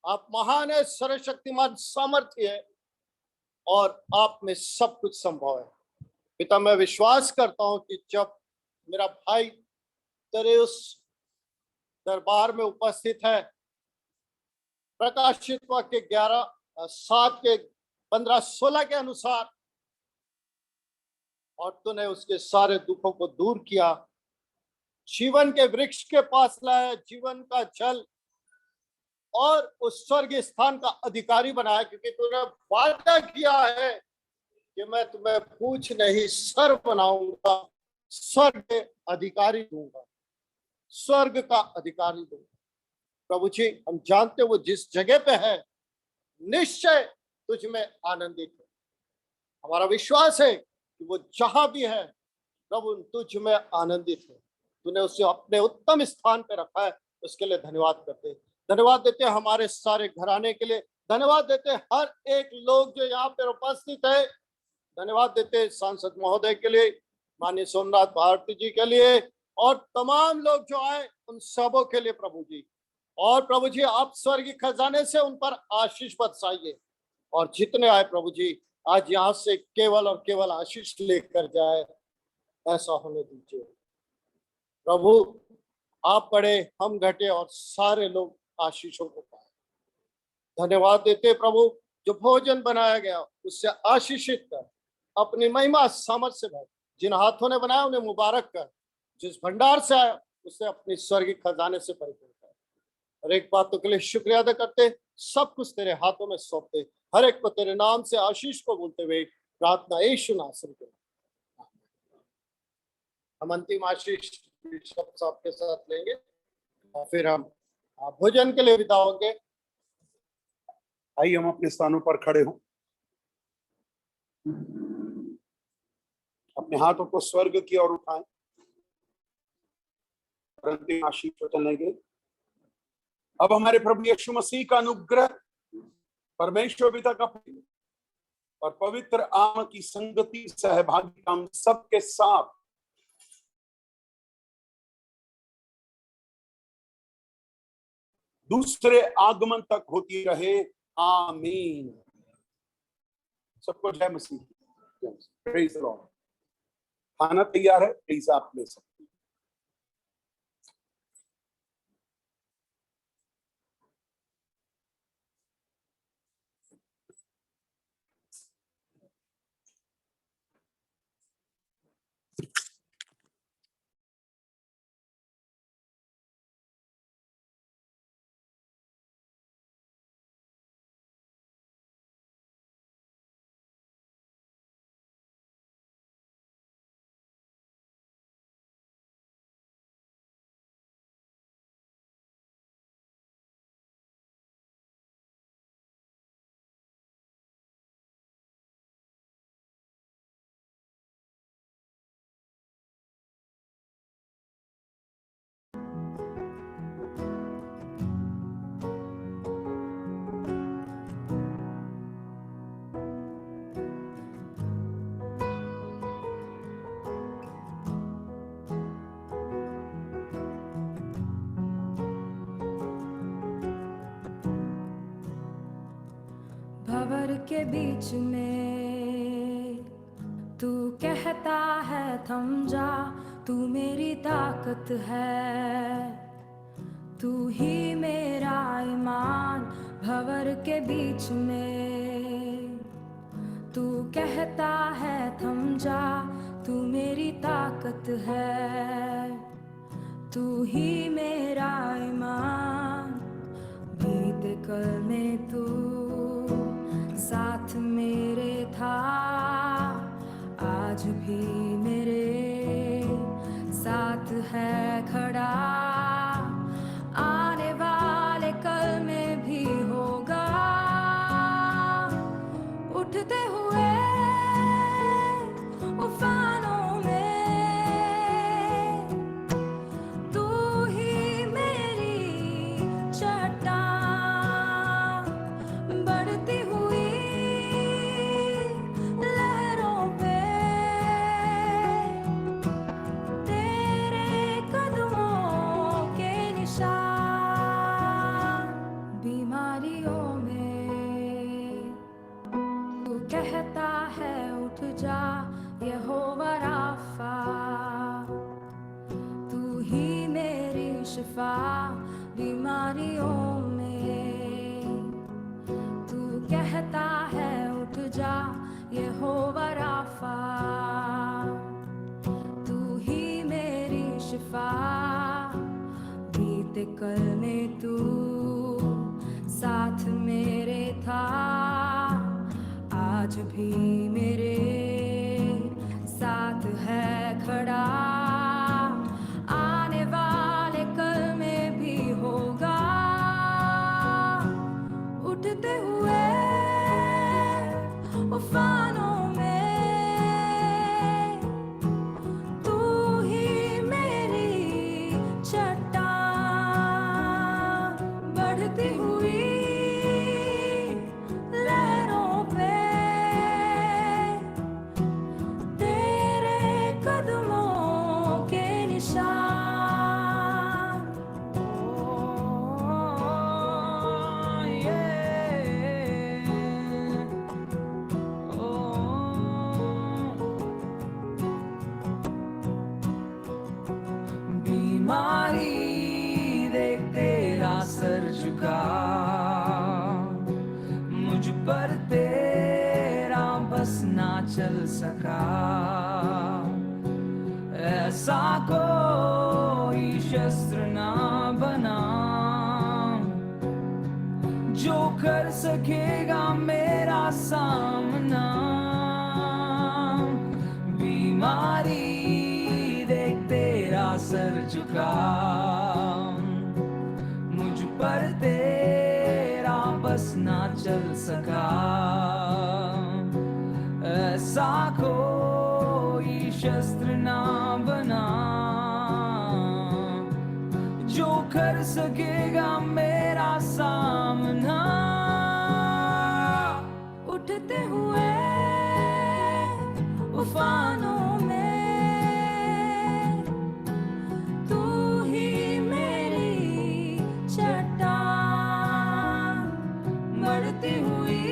आप महान है, सर्वशक्तिमान, सामर्थ्य है और आप में सब कुछ संभव है। पिता मैं विश्वास करता हूं कि जब मेरा भाई तेरे उस दरबार में उपस्थित है, प्रकाशित वाक्य 11:7 के 15-16 के अनुसार, और तूने उसके सारे दुखों को दूर किया, जीवन के वृक्ष के पास लाया, जीवन का जल और उस स्वर्ग स्थान का अधिकारी बनाया। क्योंकि तूने वादा किया है कि मैं तुम्हें पूछ नहीं सर बनाऊंगा, स्वर्ग अधिकारी दूंगा, स्वर्ग का अधिकारी दूंगा। प्रभु जी हम जानते वो जिस जगह पे है निश्चय तुझ में आनंदित है। हमारा विश्वास है कि वो जहां भी है प्रभु तुझ में आनंदित है। तूने उसे अपने उत्तम स्थान पे रखा है, उसके लिए धन्यवाद करते, धन्यवाद देते हमारे सारे घराने के लिए, धन्यवाद देते हर एक लोग जो यहाँ पे उपस्थित है, धन्यवाद देते सांसद महोदय के लिए, माननीय सोमनाथ भारती जी के लिए और तमाम लोग जो आए उन सबों के लिए प्रभु जी। और प्रभु जी आप स्वर्गीय खजाने से उन पर आशीष बरसाइए और जितने आए प्रभु जी आज यहाँ से केवल और केवल आशीष लेकर जाए, ऐसा होने दीजिए प्रभु। आप बड़े हम घटे और सारे लोग आशीषों को पाए। धन्यवाद देते प्रभु जो भोजन बनाया गया उससे आशीषित कर, अपनी महिमा सामर्थ्य से भर, जिन हाथों ने बनाया उन्हें मुबारक कर, जिस भंडार से आया उसे अपनी स्वर्गीय खजाने से परिपूर्ण कर। हर एक बातों के लिए शुक्रिया अदा करते, सब कुछ तेरे हाथों में सौंपते, हर एक को तेरे नाम से आशीष को बोलते हुए प्रार्थना यीशु नासरी के नाम। हम अंतिम आशीष बिशप साहब के साथ लेंगे और फिर हम भोजन के लिए विदा होंगे। आइए हम अपने स्थानों पर खड़े हों, अपने हाथों को स्वर्ग की ओर उठाएं, अंतिम आशीष वचन लेंगे। अब हमारे प्रभु यीशु मसीह का अनुग्रह, परमेश्वर पिता का प्रेम और पवित्र आत्मा की संगति, सहभागिता हम सबके साथ दूसरे आगमन तक होती रहे। आमीन। सबको जय मसीह। Praise the Lord. खाना तैयार है, प्लीज आप ले सकते। भंवर के बीच में तू कहता है थम जा, तू मेरी ताकत है, तू ही मेरा ईमान। भंवर के बीच में तू कहता है थम जा, तू मेरी ताकत है, तू ही मेरा ईमान। बीते कल में तू साथ मेरे था, आज भी मेरे साथ है खड़ा, आने वाले कल में भी होगा। उठते हुए उफानों में तू ही मेरी चट्टान, बढ़ती हुई लहरों पे तेरे कदमों के निशान। बीमारियों में तू कहता है उठ जा, यहोवा राफा, तू ही मेरी शिफा। बीमारियों में तू कहता है उठ जा, यहोवा राफा, तू ही मेरी शिफा। बीते कल में तू साथ मेरे था, आज भी मेरे साथ है खड़ा, आने वाले कल में भी होगा। उठते हुए उफानों में तू ही मेरी चट्टान, बढ़ती हुई लहरों पे तेरे कदमों के निशान। बीमारी देख तेरा सर झुका, मुझ पर तेरा बस ना चल सका। ऐसा कोई शस्त्र ना बना जो कर सकेगा मेरा सामना। बीमारी देख तेरा सर झुका, मुझ पर तेरा बस ना चल सका। ऐसा कोई शस्त्र ना बना जो कर सकेगा मेरा सामना। उठते हुए उफानों में तू ही मेरी चट्टान, बढ़ती हुई